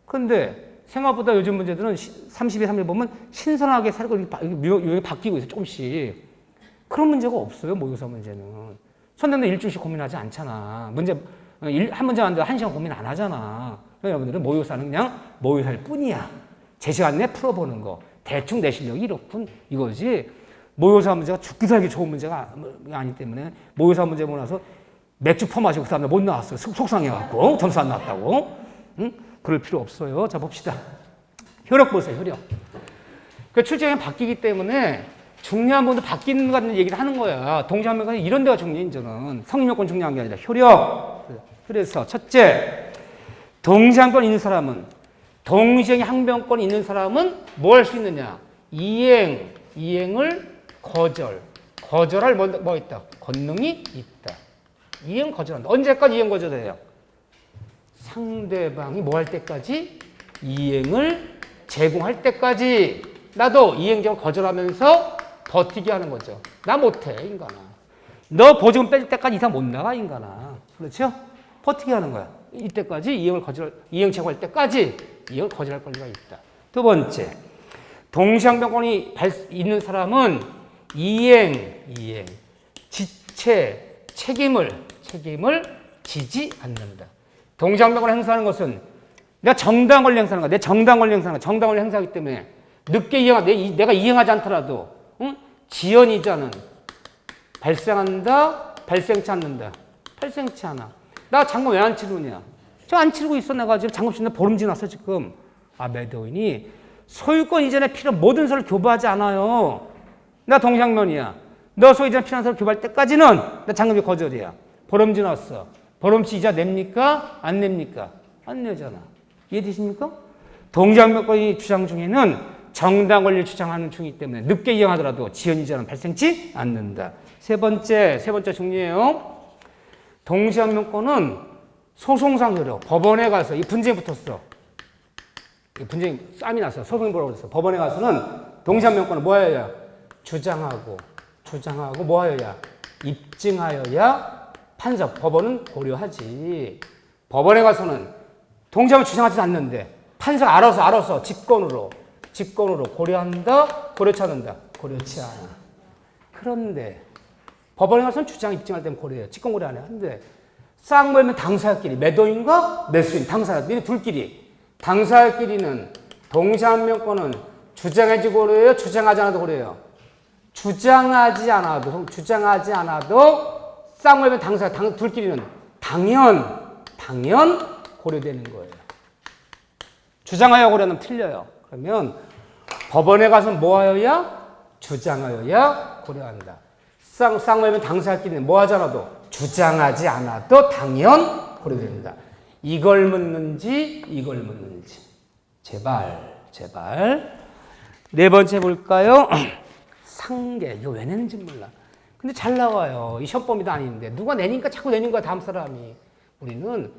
그런데 생각보다 요즘 문제들은 30일, 3일 보면 신선하게 살고 유형이 바뀌고 있어, 조금씩. 그런 문제가 없어요, 모의고사 문제는. 선생님도 일주일씩 고민하지 않잖아. 한 문제 만들어 1시간 고민 안 하잖아. 여러분들은 모의고사는 그냥 모의고사일 뿐이야. 제 시간 내에 풀어보는 거. 대충 내 실력이 이렇군. 이거지. 모의고사 문제가 죽기 살기 좋은 문제가 아니기 때문에 모의고사 문제 보고 나서 맥주 퍼마시고 그 다음에 못 나왔어요. 속상해갖고. 점수 안 나왔다고. 응? 그럴 필요 없어요. 자, 봅시다. 효력 보세요, 효력. 그 출제형이 바뀌기 때문에 중요한 부분도 바뀌는 것 같은 얘기를 하는 거야. 동시한명권 이런 데가 중요해, 이제는. 성립요건 중요한 게 아니라 효력. 그래서 첫째, 동시한권 있는 사람은, 동시행의 항변권이 있는 사람은 뭐 할 수 있느냐? 이행을 거절할 뭐 있다? 권능이 있다. 이행 거절한다. 언제까지 이행 거절해요? 상대방이 뭐 할 때까지? 이행을 제공할 때까지 나도 이행 제공 거절하면서 버티게 하는 거죠. 나 못해, 인간아. 너 보증금 뺄 때까지 이상 못 나가, 인간아. 그렇죠? 버티게 하는 거야. 이때까지 이행 제공할 때까지 이행을 거절할 권리가 있다. 두 번째, 동시항변권이 있는 사람은 이행, 지체, 책임을 지지 않는다. 동시항변권을 행사하는 것은 내가 정당한 권리 행사하는 거야. 내 정당한 권리 행사하는 거야. 정당한 권리 행사하기 때문에 늦게 내가 이행하지 않더라도 지연이자는 발생한다, 발생치 않는다. 발생치 않아. 나 잔금 왜 안 치르냐? 저 안 치르고 있어. 내가 지금 잔금 치는데 보름 지났어 지금. 매도인이 소유권 이전에 필요한 모든 서를 교부하지 않아요. 나 동시항변이야. 너 소유 이전에 필요한 서를 교부할 때까지는 나 잔금이 거절이야. 보름 지났어. 보름치 이자 냅니까? 안 냅니까? 안 내잖아. 이해되십니까? 동시항변권이 주장 중에는 정당 권리를 주장하는 중이기 때문에 늦게 이행하더라도 지연이자는 발생치 않는다. 세 번째 중요해요. 동시항변권은 소송상 효력. 법원에 가서 이 분쟁이 붙었어. 이 분쟁이 싸움이 났어. 소송이 뭐라고 그랬어. 법원에 가서는 동시항변권은 뭐 해야? 주장하고 뭐 해야? 입증하여야 법원은 고려하지. 법원에 가서는 동시함을 주장하지 않는데 판사가 알아서 직권으로 고려한다, 고려치 않는다, 고려치 않아. 그런데 법원에 가서는 주장 입증할 때는 고려해요. 직권 고려 안 해. 근데 쌍모이면 당사자끼리 매도인과 매수인, 당사자 니네 둘끼리 당사자끼리는 동시항변권은 주장하지 고려해요, 주장하지 않아도 고려해요. 주장하지 않아도 쌍모이면 당사자 둘끼리는 당연 고려되는 거예요. 주장하여 고려는 틀려요. 그러면 법원에 가서 뭐 하여야? 주장하여야 고려한다. 쌍모이면 당사자끼리는 뭐 하지 않아도 주장하지 않아도 당연 고려됩니다. 이걸 묻는지 제발. 네 번째 볼까요? 상계. 이거 왜 내는지 몰라. 근데 잘 나와요. 이 시험범위도 아닌데 누가 내니까 자꾸 내는 거야, 다음 사람이. 우리는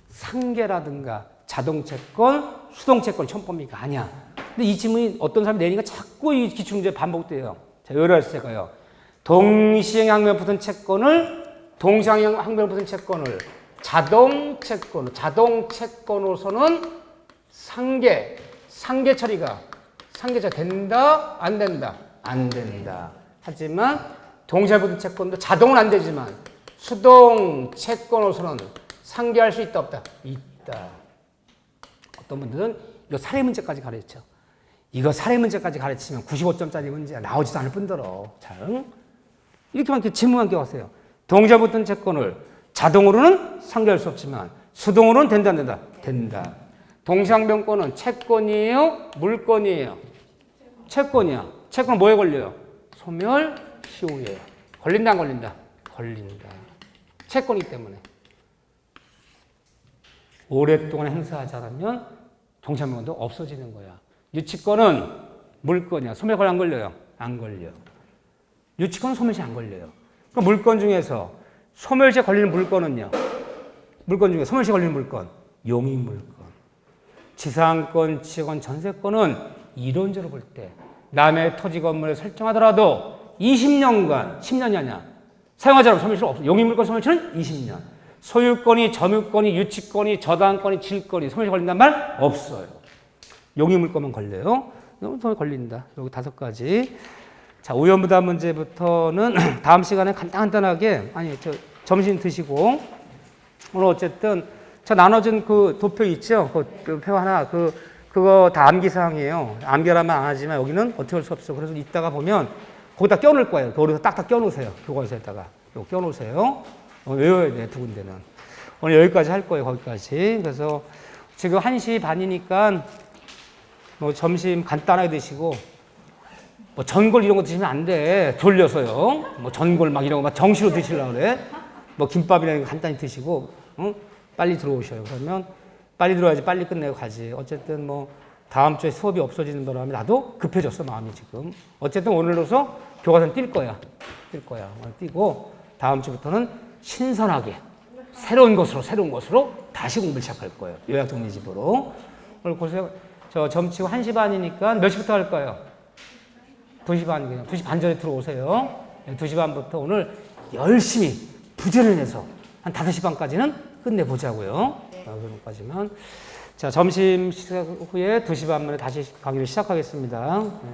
상계라든가 자동채권, 수동채권 시험범위가 아니야. 근데 이 질문이 어떤 사람이 내니까 자꾸 이 기출문제 반복돼요. 자, 열할세가요. 동시행항변 붙은 채권을 자동채권으로서는 상계 처리가 된다, 안 된다? 안 된다. 하지만 동시행항변 붙은 채권도 자동은 안 되지만 수동 채권으로서는 상계할 수 있다, 없다? 있다. 어떤 분들은 이거 사례 문제까지 가르쳐. 이거 사례 문제까지 가르치면 95점짜리 문제야. 나오지도 않을 뿐더러. 자, 이렇게만 질문만 껴왔어요. 동시에 붙은 채권을 자동으로는 상계할 수 없지만 수동으로는 된다, 안 된다? 된다. 동시항변권은 채권이에요? 물권이에요? 채권이야. 채권은 뭐에 걸려요? 소멸, 시효에. 걸린다, 안 걸린다? 걸린다. 채권이기 때문에. 오랫동안 행사하지 않으면 동시항변권도 없어지는 거야. 유치권은 물건이야. 소멸 걸려 안 걸려요? 안 걸려. 유치권은 소멸시에 안 걸려요. 그 물건 중에서 소멸시에 걸리는 물건은요. 물건 중에 소멸시에 걸리는 물건. 용익물건. 지상권, 지역권, 전세권은 이론적으로 볼 때 남의 토지 건물을 설정하더라도 20년간, 10년이 아니야. 사용하지 않으면 소멸시는 없어. 용익물건 소멸시는 20년. 소유권이, 점유권이, 유치권이, 저당권이, 질권이 소멸시 걸린단 말 없어요. 용익물건만 걸려요. 너무 더 걸린다. 여기 5가지. 자, 우연부담 문제부터는 다음 시간에 간단하게, 점심 드시고, 오늘 어쨌든, 저 나눠준 그 도표 있죠? 그 표 하나, 그거 다 암기사항이에요. 암기라면 안 하지만 여기는 어떻게 할 수 없어. 그래서 이따가 보면, 거기다 껴놓을 거예요. 거기서 딱딱 껴놓으세요. 교과서에다가. 이거 껴놓으세요. 외워야 돼, 2군데는. 오늘 여기까지 할 거예요, 거기까지. 그래서 지금 1시 반이니까, 뭐 점심 간단하게 드시고, 뭐 전골 이런 거 드시면 안 돼. 졸려서요. 뭐 전골 막 이런 거 막 정시로 드시려고 그래. 뭐 김밥이나 이런 거 간단히 드시고, 응? 빨리 들어오셔요. 그러면 빨리 들어와야지 빨리 끝내고 가지. 어쨌든 뭐 다음 주에 수업이 없어지는 바람에 나도 급해졌어, 마음이 지금. 어쨌든 오늘로서 교과서는 뛸 거야. 오늘 뛰고 다음 주부터는 신선하게 새로운 것으로 다시 공부를 시작할 거예요. 요약 정리집으로. 오늘 보세요. 저 점치고 1시 반이니까 몇 시부터 할까요? 2시 반, 그냥 2시 반 전에 들어오세요. 2시 반부터 오늘 열심히 부지런해서 한 5시 반까지는 끝내보자고요. 네. 5시 반까지만. 자, 점심 시작 후에 2시 반 만에 다시 강의를 시작하겠습니다. 네.